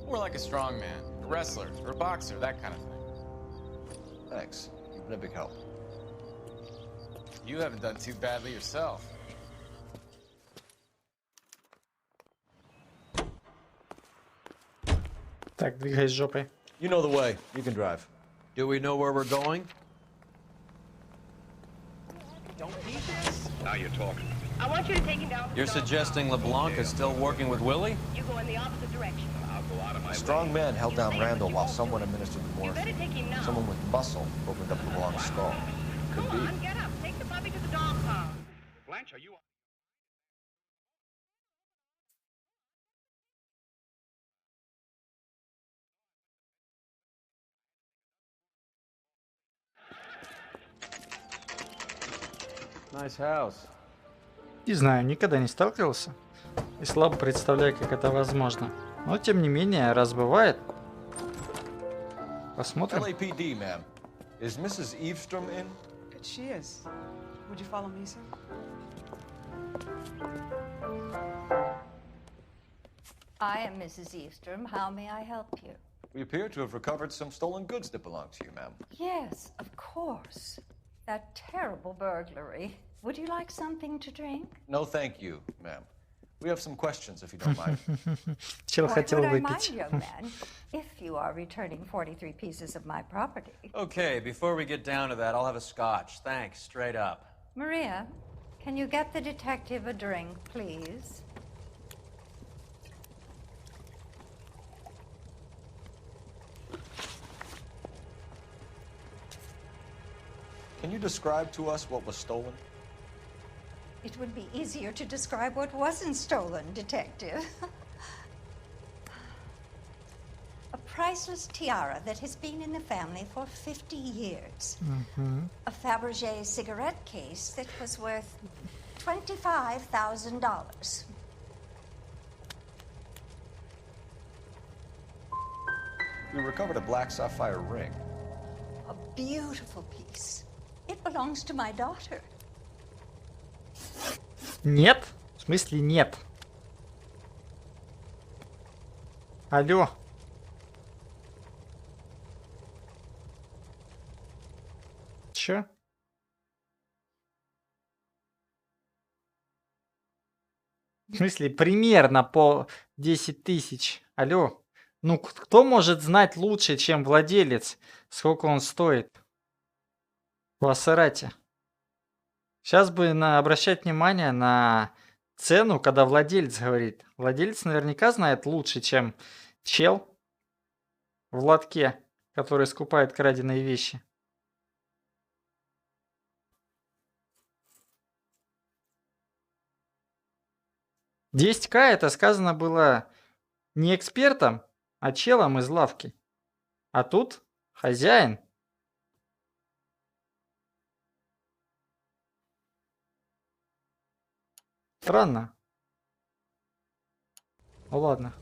More like a strongman, a wrestler, or a boxer, that kind of thing. Thanks. You've been a big help. You haven't done too badly yourself. Так, двигай жопой. You know the way. You can drive. Do we know where we're going? Now you're talking. I want you to take him down. You're suggesting LeBlanc is still working with Willie? You go in the opposite direction. I'll go out of my A strong man held down Randall while someone administered the morphine. Someone with muscle opened up LeBlanc's skull. Could be. Get up. Take the puppy to the dog pound. Blanche, are you... Nice house. Не знаю, никогда не сталкивался. И слабо представляю, как это возможно. Но, тем не менее, раз бывает. Посмотрим. LAPD, ma'am. Is Mrs. Eavestrom in? She is. Would you follow me, sir? I am Mrs. Eavestrom. How may I help you? We appear to have recovered some stolen goods that belong to you, ma'am. Yes, of course. That terrible burglary. Would you like something to drink? No, thank you, ma'am. We have some questions, if you don't mind. Чел Why хотел would I mind, выпить. young man, if you are returning 43 pieces of my property? Okay, before we get down to that, I'll have a scotch. Thanks, straight up. Maria, can you get the detective a drink, please? Can you describe to us what was stolen? It would be easier to describe what wasn't stolen, Detective. A priceless tiara that has been in the family for 50 years. A Fabergé cigarette case that was worth $25,000. We recovered a black sapphire ring. A beautiful piece. It belongs to my daughter. Нет? В смысле нет? Алло. Чё? В смысле, примерно по 10 тысяч. Алло. Ну, кто может знать лучше, чем владелец, сколько он стоит? В Ассерате. Сейчас бы обращать внимание на цену, когда владелец говорит. Владелец наверняка знает лучше, чем чел в лотке, который скупает краденые вещи. $10К это сказано было не экспертом, а челом из лавки. А тут хозяин. Странно. Ну ладно.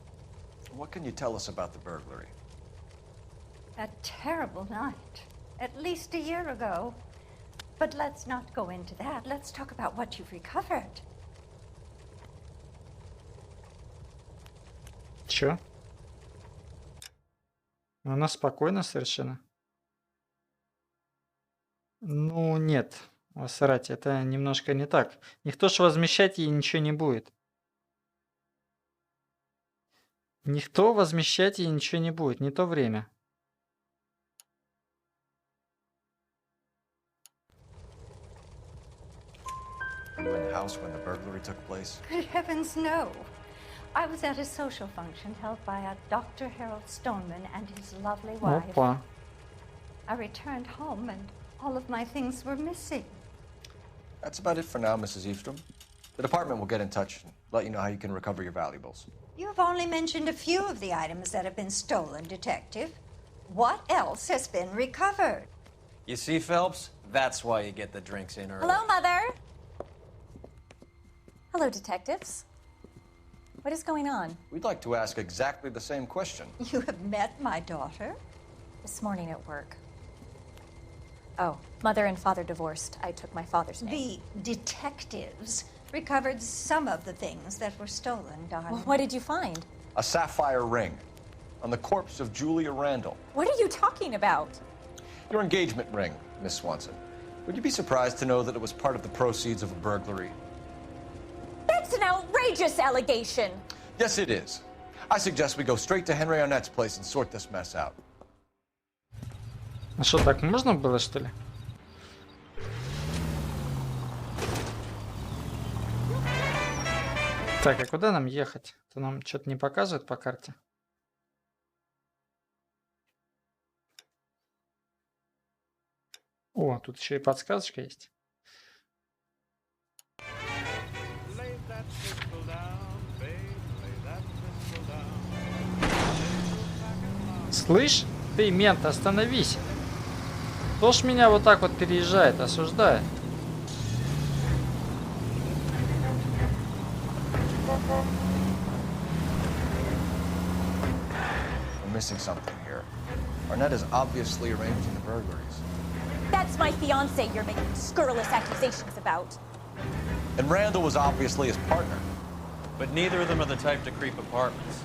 What can you tell us about the burglary? A terrible night. At least a year ago. But let's not go into that. Let's talk about what you've recovered. Чё? Она спокойна совершенно. Ну, нет. В Ассерате это немножко не так. Никто ж возмещать ей ничего не будет. Никто возмещать ей ничего не будет. Не то время. Were you in the house when the burglary took place? Good heavens, no. I was at a social function held by a Dr. Harold Stoneman and his lovely wife. Опа. I returned home and all of my things were missing. That's about it for now, Mrs. Eavestrom. The department will get in touch and let you know how you can recover your valuables. You have only mentioned a few of the items that have been stolen, Detective. What else has been recovered? You see, Phelps? That's why you get the drinks in early. Hello, Mother. Hello, detectives. What is going on? We'd like to ask exactly the same question. You have met my daughter? This morning at work. Oh, mother and father divorced. I took my father's name. The detectives recovered some of the things that were stolen, darling. Well, what did you find? A sapphire ring on the corpse of Julia Randall. What are you talking about? Your engagement ring, Miss Swanson. Would you be surprised to know that it was part of the proceeds of a burglary? That's an outrageous allegation. Yes, it is. I suggest we go straight to Henry Arnett's place and sort this mess out. А что, так можно было, что ли? Так, а куда нам ехать? Это нам что-то не показывает по карте. О, тут еще и подсказочка есть. Слышь, ты, мент, остановись. Кто ж меня вот так вот переезжает, осуждает? We're missing something here. Arnett is obviously arranging the burglaries. That's my fiance you're making scurrilous accusations about. And Randall was obviously his partner. But neither of them are the type to creep apartments.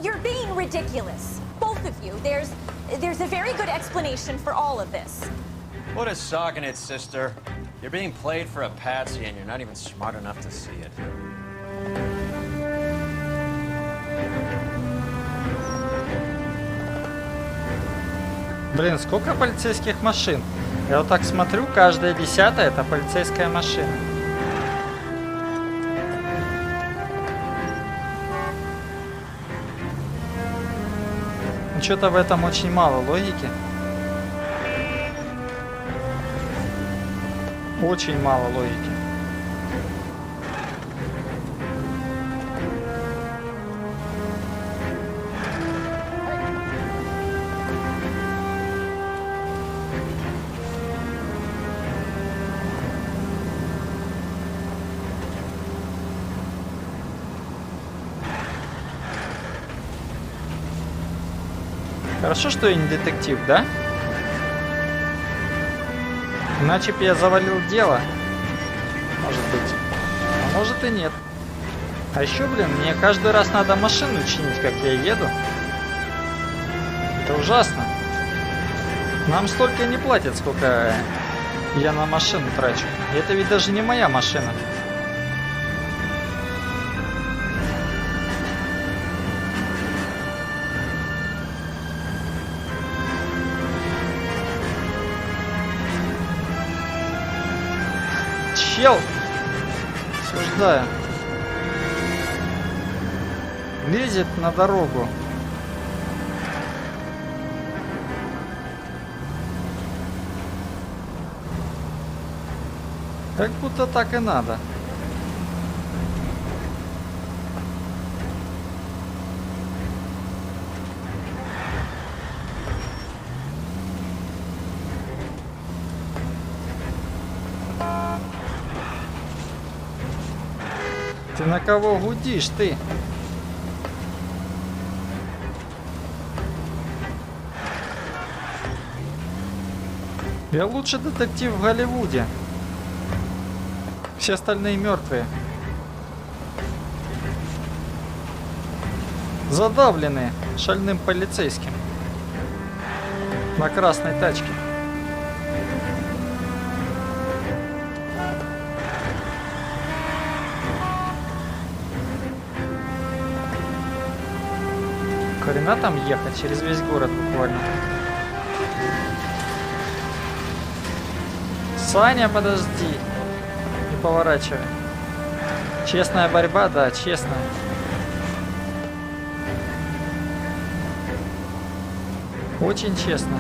You're being ridiculous. Both of you. There's a very good explanation for all of this. What a sock in it, sister. You're being played for a patsy and you're not even smart enough to see it. Блин, сколько полицейских машин? Я вот так смотрю, каждая 10-я это полицейская машина. Что-то в этом очень мало логики. Очень мало логики. Хорошо, что я не детектив, да? Иначе бы я завалил дело. Может быть. А может и нет. А еще, блин, мне каждый раз надо машину чинить, как я еду. Это ужасно. Нам столько не платят, сколько я на машину трачу. И это ведь даже не моя машина. Чел! Осуждаю. Лезет на дорогу. Как будто так и надо. Ты на кого гудишь, ты? Я лучший детектив в Голливуде. Все остальные мертвые. Задавленные шальным полицейским. На красной тачке. Хрена там ехать через весь город буквально. Саня, подожди. Не поворачивай. Честная борьба, да, честная. Очень честно.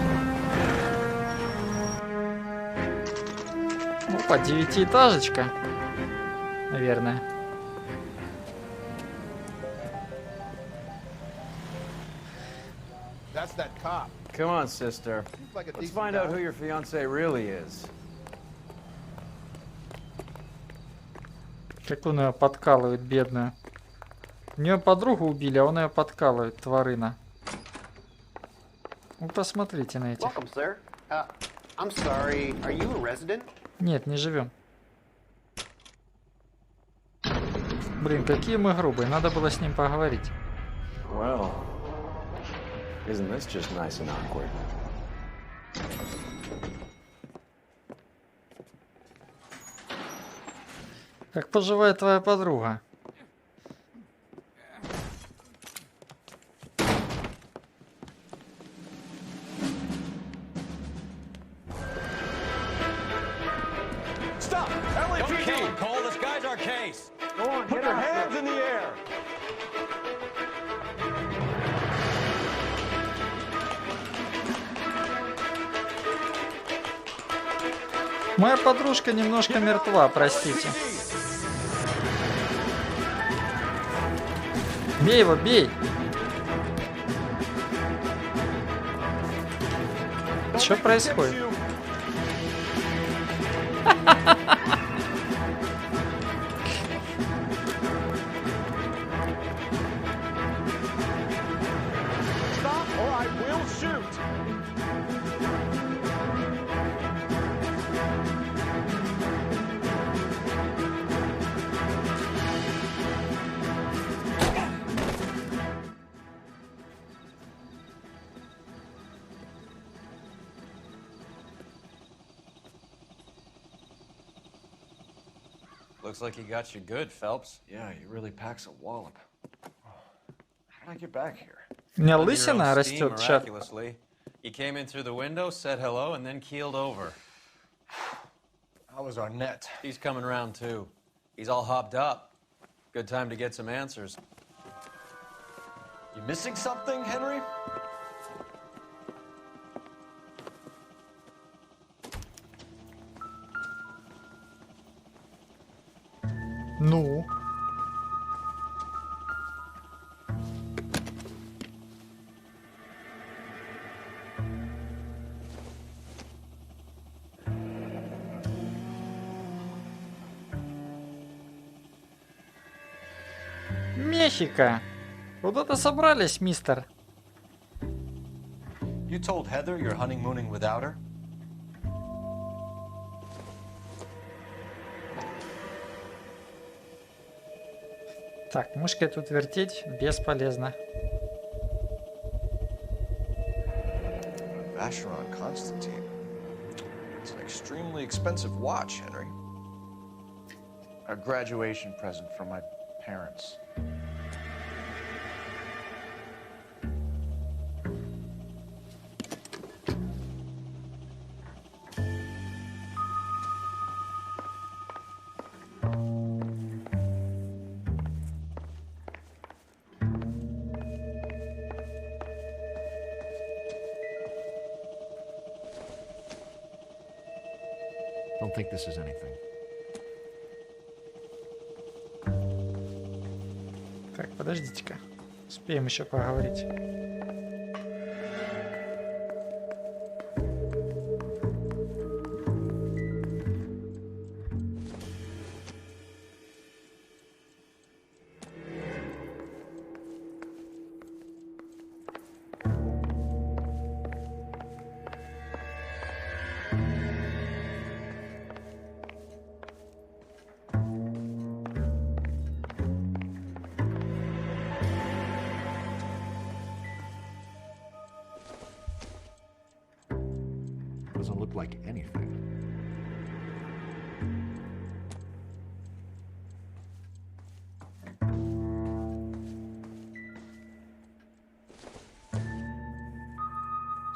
Опа, девятиэтажечка. Наверное. That's that cop. Come on, sister. Let's find out who your fiance really is. Как он ее подкалывает, бедную. У нее подругу убили, а он ее подкалывает, тварына. Ну, посмотрите на этих. Welcome, sir. I'm sorry. Are you a resident? Нет, не живем. Блин, какие мы грубые. Надо было с ним поговорить. Well, isn't this just nice and awkward? Как поживает твоя подруга? Stop! Don't kill LAPD! him, Cole. This guy's our case. Go on, Put get your after hands him. in the air! Моя подружка немножко мертва, простите. Бей его, бей! Что происходит? Stop or I will shoot! Looks like he got you good, Phelps. Yeah, he really packs a wallop. How did I get back here? У меня Under your лысина own steam, растет, чат. miraculously. He came in through the window, said hello, and then keeled over. How was Arnett? He's coming round, too. He's all hopped up. Good time to get some answers. You missing something, Henry? Ну? Мехико! Куда-то собрались, мистер? You told Heather you're honeymooning without her? Так, мышкой тут вертеть бесполезно. Vacheron Constantine. It's an extremely expensive watch, Henry. A graduation present from my parents. Don't think this is anything. Так, подождите-ка. Успеем еще поговорить. Doesn't look like anything.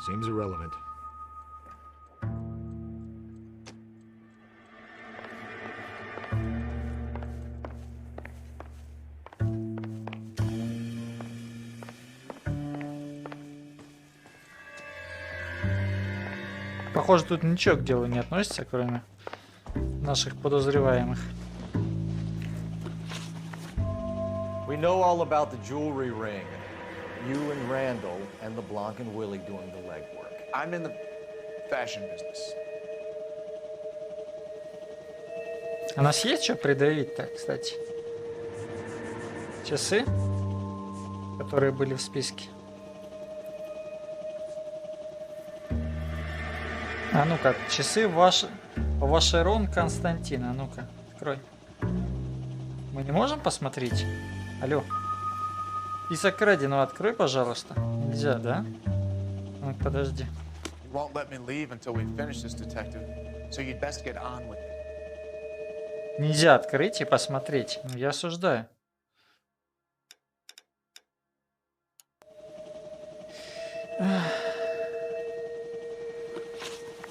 Seems irrelevant. Похоже, тут ничего к делу не относится, кроме наших подозреваемых. We know all about the jewelry ring. You and Randall and LeBlanc and Willie doing the legwork. I'm in the fashion business. У нас есть что предъявить-то, кстати? Часы, которые были в списке. А ну-ка, часы Вашерон Константина. Ну-ка, открой. Мы не можем посмотреть? Алло. Список краденого открой, пожалуйста. Нельзя, да? Ну, подожди. You won't let me leave until we finish this, detective. So you'd best get on with it. Нельзя открыть и посмотреть. Ну, я осуждаю.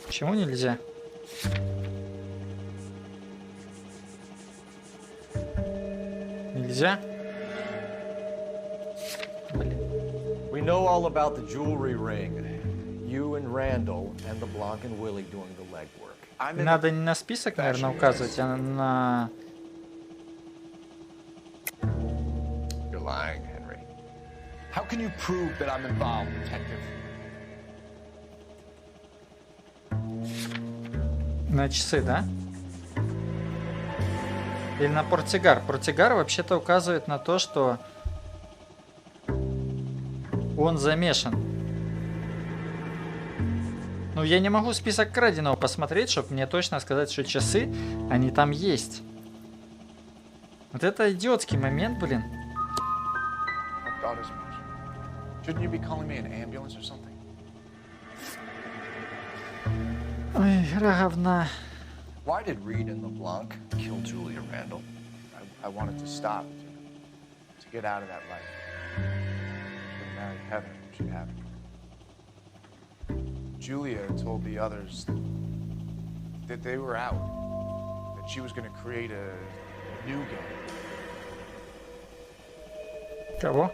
Почему нельзя? Нельзя? We know all about the jewelry ring. You and Randall and LeBlanc and Willie doing the legwork. Надо не на список, наверное, указывать, а на... You're lying, Henry. How can you prove that I'm involved, detective? На часы, да? Или на портсигар? Портсигар вообще-то указывает на то, что он замешан. Ну, я не могу список краденого посмотреть, чтобы мне точно сказать, что часы, они там есть. Вот это идиотский момент, блин. My daughter's emotion. Shouldn't you be calling me an ambulance or something? Ой, игра говна. Why did Reed and LeBlanc kill Julia Randall? I wanted to stop, to get out of that life. To marry Heather, she'd have it. Julia told the others that they were out, that she was going to create a new gang. Кого?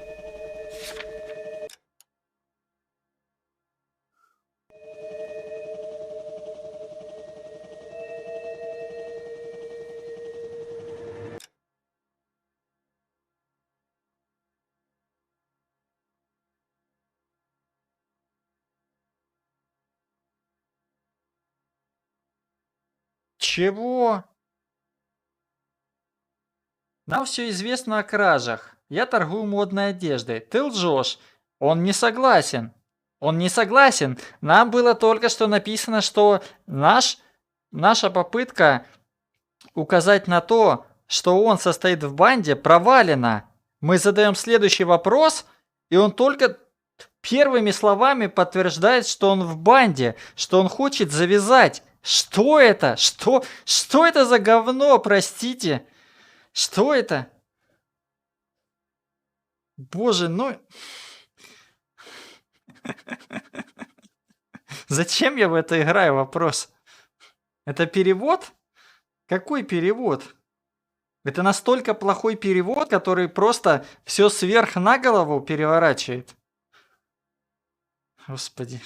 Чего? Нам все известно о кражах. Я торгую модной одеждой. Ты лжешь. Он не согласен. Он не согласен. Нам было только что написано, что наша попытка указать на то, что он состоит в банде, провалена. Мы задаем следующий вопрос, и он только первыми словами подтверждает, что он в банде, что он хочет завязать. Что это? Что это за говно, простите? Что это? Боже, ну... Зачем я в это играю? Вопрос. Это перевод? Какой перевод? Это настолько плохой перевод, который просто все сверх на голову переворачивает. Господи.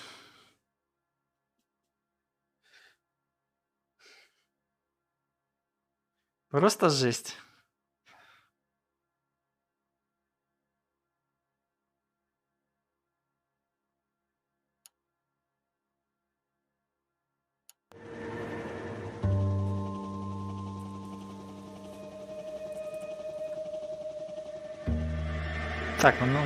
Просто жесть. Так, ну...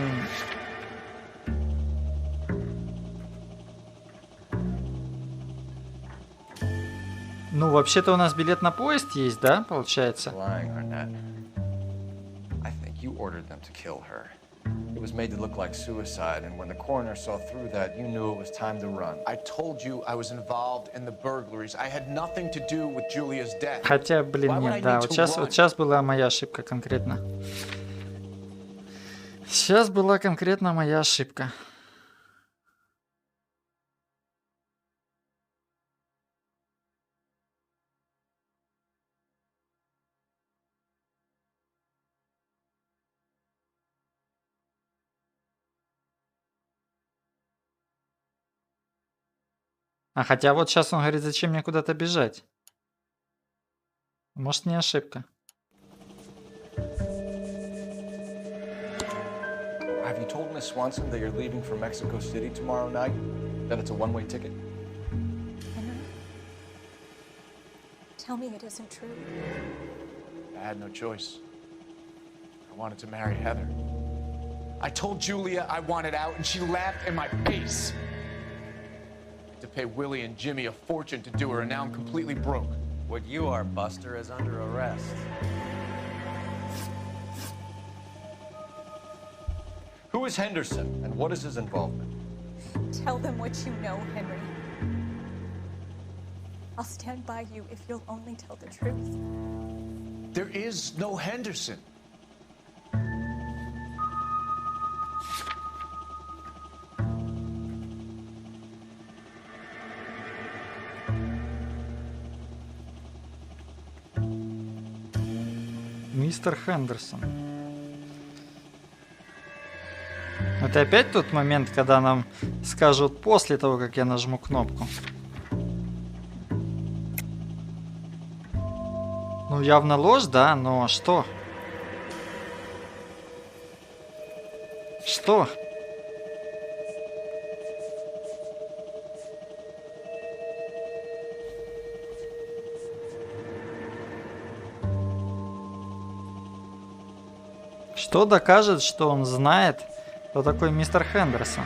Ну, вообще-то у нас билет на поезд есть, да, получается? Lying, Arnett. I think you ordered them to kill her. It was made to look like suicide, and when the coroner saw through that, you knew it was time to run. I told you I was involved in the burglaries. I had nothing to do with Julia's death. Хотя, блин, нет, да, вот сейчас была моя ошибка конкретно. Сейчас была конкретно моя ошибка. А хотя вот сейчас он говорит, зачем мне куда-то бежать? Может, не ошибка. Have you told Miss Swanson that you're leaving for Mexico City tomorrow night? That it's a one-way ticket? Henry, tell me it isn't true. I had no choice. I wanted to marry Heather. I told Julia I wanted out, and she laughed in my face. I had to pay Willie and Jimmy a fortune to do her, and now I'm completely broke. What you are, Buster, is under arrest. Who is Henderson, and what is his involvement? Tell them what you know, Henry. I'll stand by you if you'll only tell the truth. There is no Henderson. Мистер Хендерсон. Это опять тот момент, когда нам скажут после того, как я нажму кнопку. Ну, явно ложь, да, но что? Что? Что докажет, что он знает, кто такой мистер Хендерсон?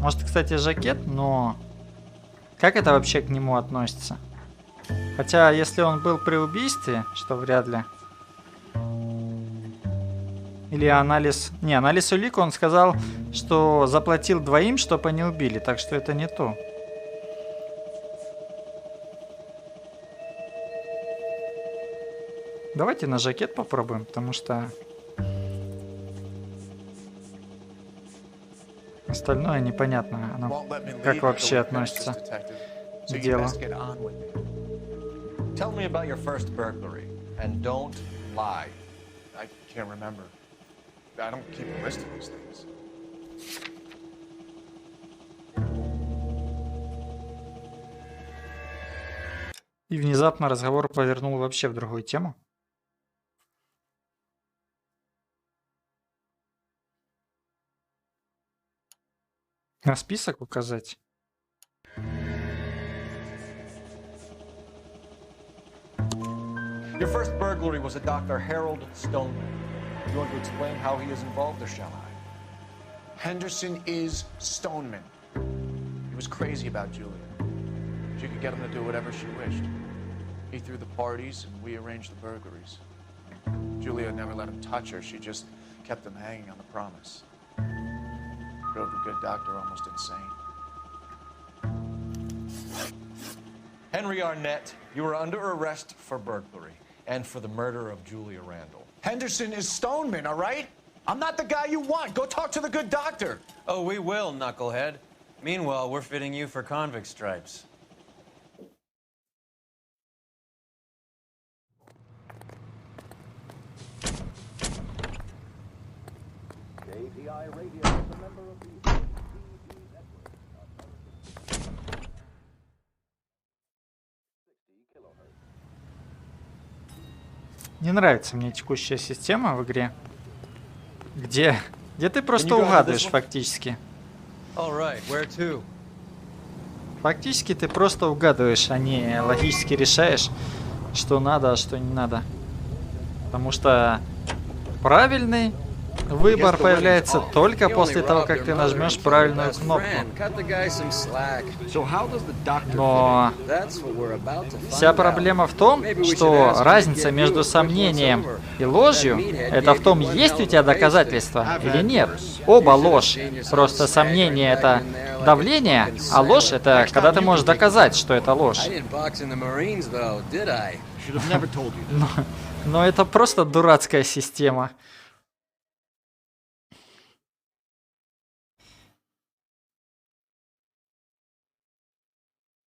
Может, кстати, жакет, но как это вообще к нему относится? Хотя, если он был при убийстве, что вряд ли. Или анализ... Не, анализ улик, он сказал, что заплатил двоим, чтобы они убили, так что это не то. Давайте на жакет попробуем, потому что остальное непонятно, оно как вообще относится к делу. Tell me about your first burglary, and don't lie. I can't remember. I don't keep a list of these things. И внезапно разговор повернул вообще в другую тему. На список указать. Your first burglary was a Dr. Harold Stoneman. You want to explain how he is involved, or shall I? Henderson is Stoneman. He was crazy about Julia. She could get him to do whatever she wished. He threw the parties, and we arranged the burglaries. Julia never let him touch her. She just kept him hanging on the promise. Drove the good doctor almost insane. Henry Arnett, you are under arrest for burglary and for the murder of Julia Randall. Henderson is Stoneman, all right? I'm not the guy you want. Go talk to the good doctor. Oh, we will, knucklehead. Meanwhile, we're fitting you for convict stripes. JTI Radio is a member of the Не нравится мне текущая система в игре, где ты просто угадываешь фактически. Фактически ты просто угадываешь, а не логически решаешь, что надо, а что не надо. Потому что правильный выбор появляется только после того, как ты нажмешь правильную кнопку. Но вся проблема в том, что разница между сомнением и ложью — это в том, есть у тебя доказательства или нет. Оба ложь. Просто сомнение — это давление, а ложь — это когда ты можешь доказать, что это ложь. Но это просто дурацкая система.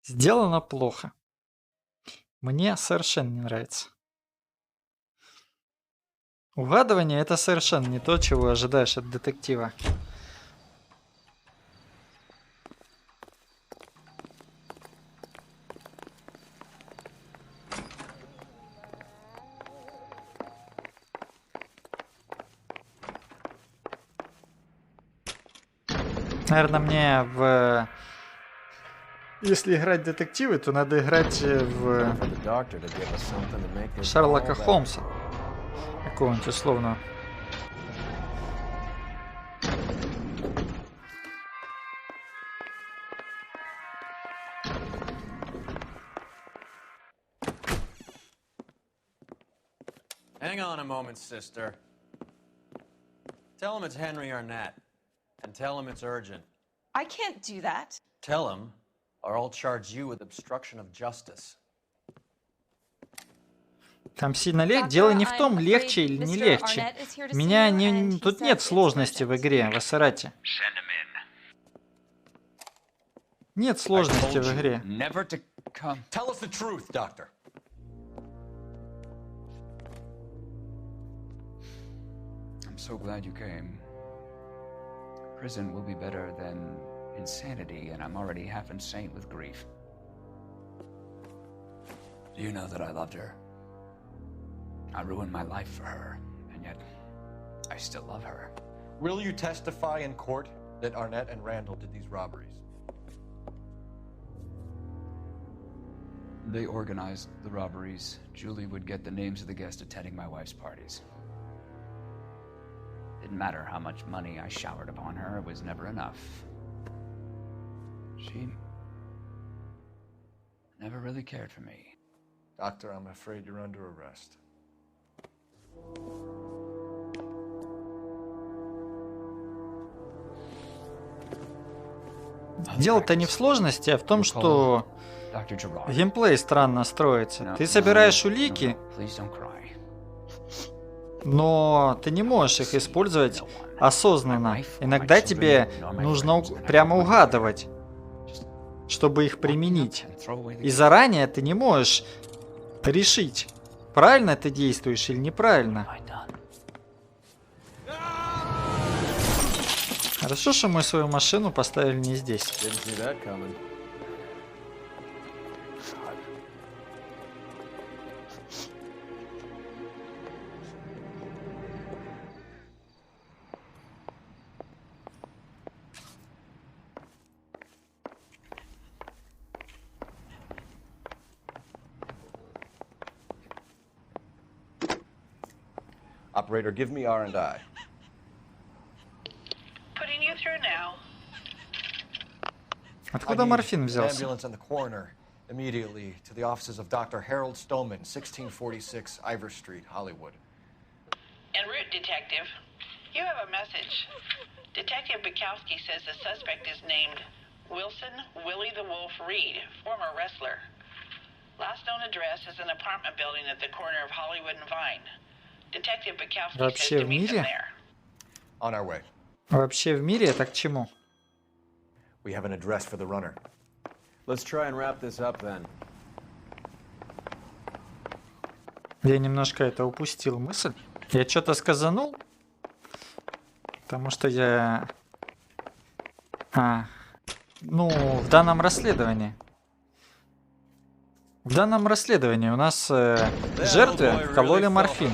Сделано плохо. Мне совершенно не нравится. Угадывание — это совершенно не то, чего ожидаешь от детектива. Наверное, мне в... Если играть в детективы, то надо играть в Шерлока Холмса. Какого-нибудь условного. Hang on a moment, sister. Tell him it's Henry Arnett. And tell him it's urgent. I can't do that. Tell him, or I'll charge you with obstruction of justice. Там сильно легче. Дело не в том, легче или не легче. Меня не... Тут нет сложности в игре, в Ассерате. Нет сложности в игре. Tell us the truth, doctor. I'm so glad you came. Prison will be better than insanity, and I'm already half insane with grief. Do you know that I loved her? I ruined my life for her, and yet I still love her. Will you testify in court that Arnett and Randall did these robberies? They organized the robberies. Julie would get the names of the guests attending my wife's parties. Didn't matter how much money I showered upon her, it was never enough. She never really cared for me. Doctor, I'm afraid you're under arrest. Дело-то не в сложности, а в том, что геймплей странно строится. Ты собираешь улики, но ты не можешь их использовать осознанно. Иногда тебе нужно прямо угадывать, чтобы их применить. И заранее ты не можешь решить, правильно ты действуешь или неправильно. Хорошо, что мы свою машину поставили не здесь. Operator, give me R&I. Putting you through now. Откуда морфин взялся? Ambulance and the coroner immediately to the offices of Dr. Harold Stoneman, 1646 Ivor Street, Hollywood. En route, Detective. You have a message. Detective Bukowski says the suspect is named Wilson Willie the Wolf Reed, former wrestler. Last known address is an apartment building at the corner of Hollywood and Vine. Detective Bukowski says Вообще to в meet him мире? there. On our way. Вообще в мире это к чему? We have an address for the runner. Let's try and wrap this up then. Я немножко это упустил мысль. Я что-то сказанул, потому что я... Ну, в данном расследовании. В данном расследовании у нас жертве вкололи морфин.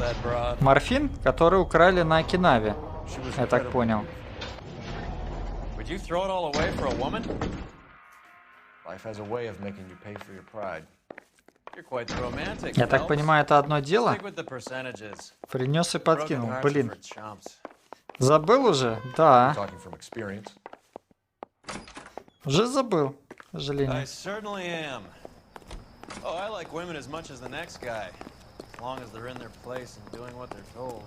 Морфин, который украли на Окинаве. Я так понял. Would you throw it all away for a woman? Life has a way of making you pay for your pride. You're quite the romantic. Я так понимаю, это одно дело. Stick with the percentages. Принес и подкинул. Broken hearts Блин. for chumps. Забыл уже? Да. Talking from experience. Уже забыл, к I сожалению. certainly am. Oh, I like women as much as the next guy, as long as they're in their place and doing what they're told.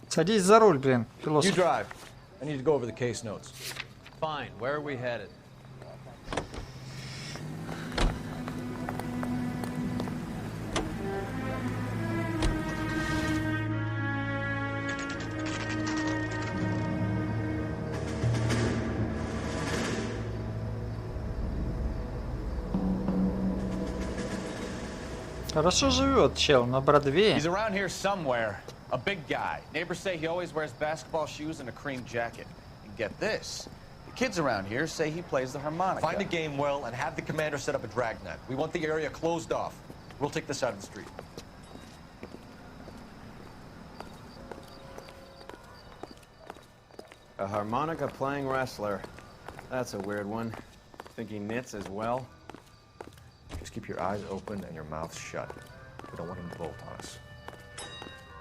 Садись за руль, блин, You философ. drive. I need to go over the case notes. Fine. Where are we headed? Хорошо живет чел на Бродвее. He's around here somewhere. A big guy. Neighbors say he always wears basketball shoes and a cream jacket. And get this. The kids around here say he plays the harmonica. Find a game well and have the commander set up a dragnet. We want the area closed off. We'll take this side of the street. A harmonica playing wrestler. That's a weird one. Think he knits as well? Just keep your eyes open and your mouth shut. We don't want him to bolt on us.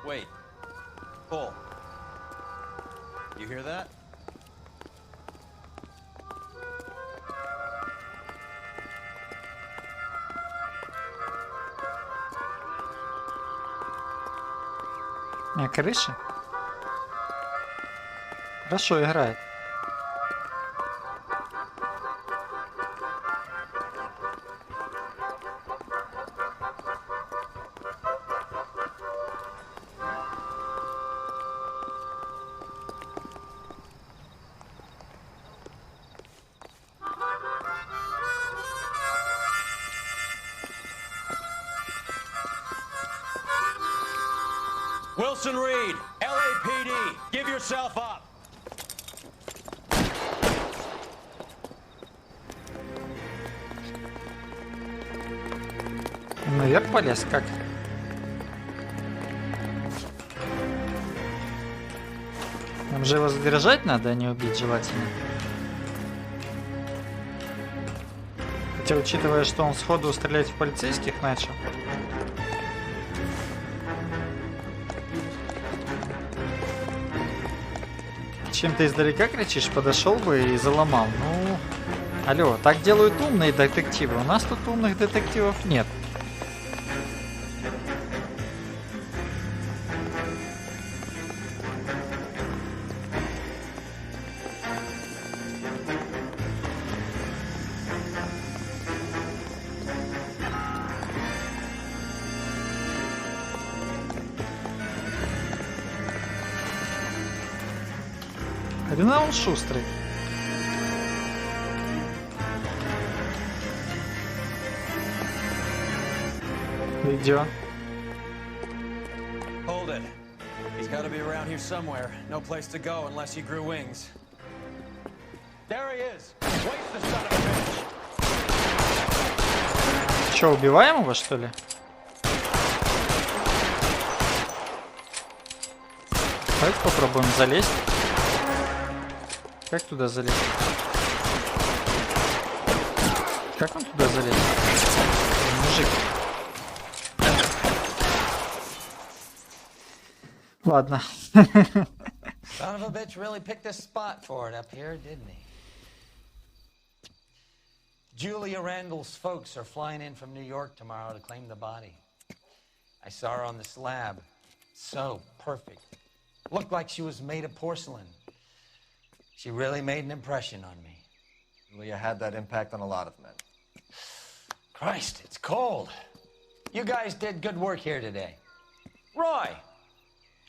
Wait. Pull. You hear that? На крыше? Хорошо играет. Wilson Reed, LAPD, give yourself up. Наверх полез, как? Нам же его задержать надо, а не убить желательно. Хотя, учитывая, что он сходу стрелять в полицейских начал. Чем ты издалека кричишь, подошел бы и заломал. Ну, алло, так делают умные детективы. У нас тут умных детективов нет. Хрена он шустрый. Видео. Hold it. He's got to be around here somewhere. No place to go unless he grew wings. There he is. Waste the son of a bitch. Че, убиваем его, что ли? Давайте попробуем залезть. Как туда залезть? Как он туда залез? Мужик. Ладно. Son of a bitch really picked a spot for it up here, didn't he? Julia Randall's folks are flying in from New York tomorrow to claim the body. I saw her on the slab. So perfect. Looked like she was made of porcelain. She really made an impression on me. Julia had that impact on a lot of men. Christ, it's cold. You guys did good work here today. Roy,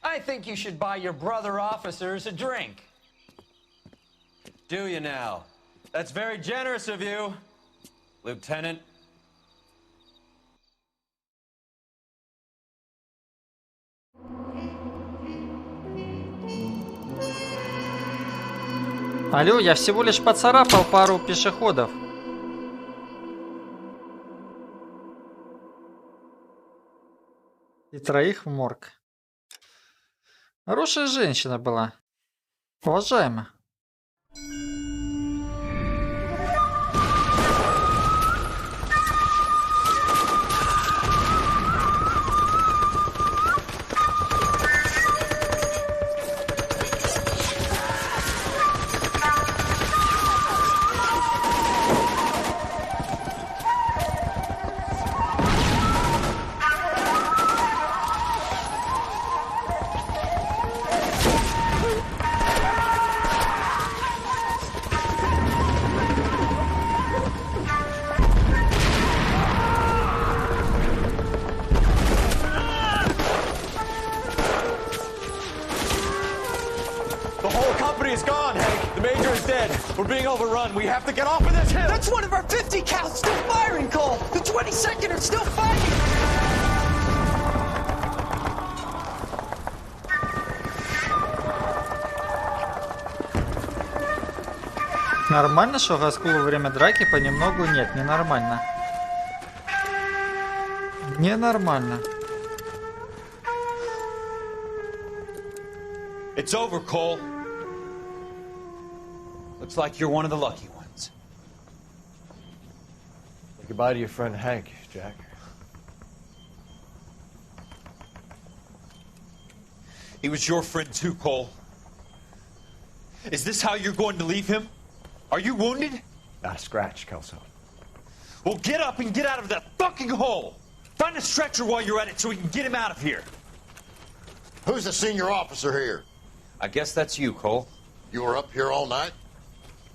I think you should buy your brother officers a drink. Do you now? That's very generous of you, Lieutenant. Алло, я всего лишь поцарапал пару пешеходов. И троих в морг. Хорошая женщина была. Уважаемая. We're being overrun. We have to get off of this hill. That's one of our 50 cal still firing, Cole. The 22nd are still fighting. Нормально, что Гаскул во время драки понемногу? Нет, ненормально. Ненормально. It's over, Cole. Looks like you're one of the lucky ones. Say goodbye to your friend Hank, Jack. He was your friend too, Cole. Is this how you're going to leave him? Are you wounded? Not a scratch, Kelso. Well, get up and get out of that fucking hole! Find a stretcher while you're at it so we can get him out of here. Who's the senior officer here? I guess that's you, Cole. You were up here all night?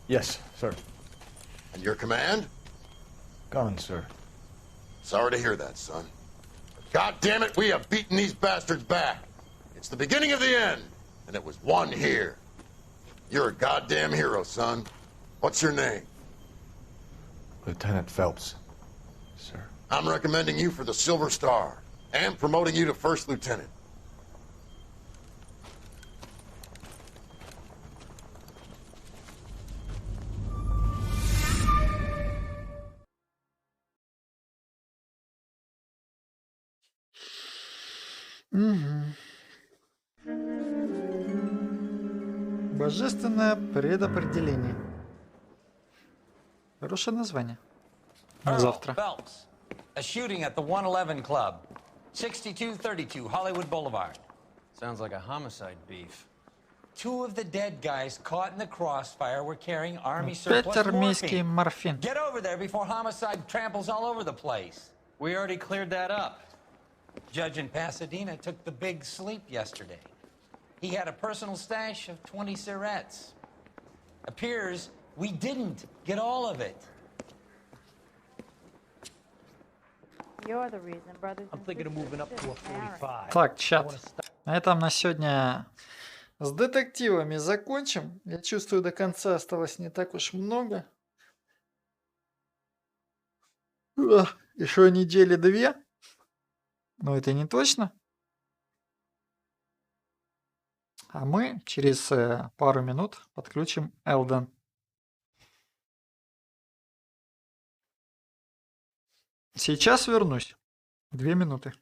Yes, sir. And your command? Gone, sir. Sorry to hear that, son. God damn it, we have beaten these bastards back. It's the beginning of the end, and it was one here. You're a goddamn hero, son. What's your name? Lieutenant Phelps, sir. I'm recommending you for the Silver Star and promoting you to First Lieutenant. Угу. Божественное предопределение. Хорошее название. На завтра. Phelps. A shooting at the 111 Club. 6232 Hollywood Boulevard. Sounds like a homicide beef. Two of the dead guys caught in the crossfire were carrying army surplus Опять армейский morphine. морфин. Get over there before homicide tramples all over the place. We already cleared that up. Judge in Pasadena took the big sleep yesterday. He had a personal stash of 20 cigarettes. Appears we didn't get all of it. You're the reason, brothers. I'm thinking of moving up to a 45. Так, чат. На этом на сегодня с детективами закончим. Я чувствую, до конца осталось не так уж много. Еще недели 2. Но это не точно. А мы через пару минут подключим Элден. Сейчас вернусь. 2 минуты.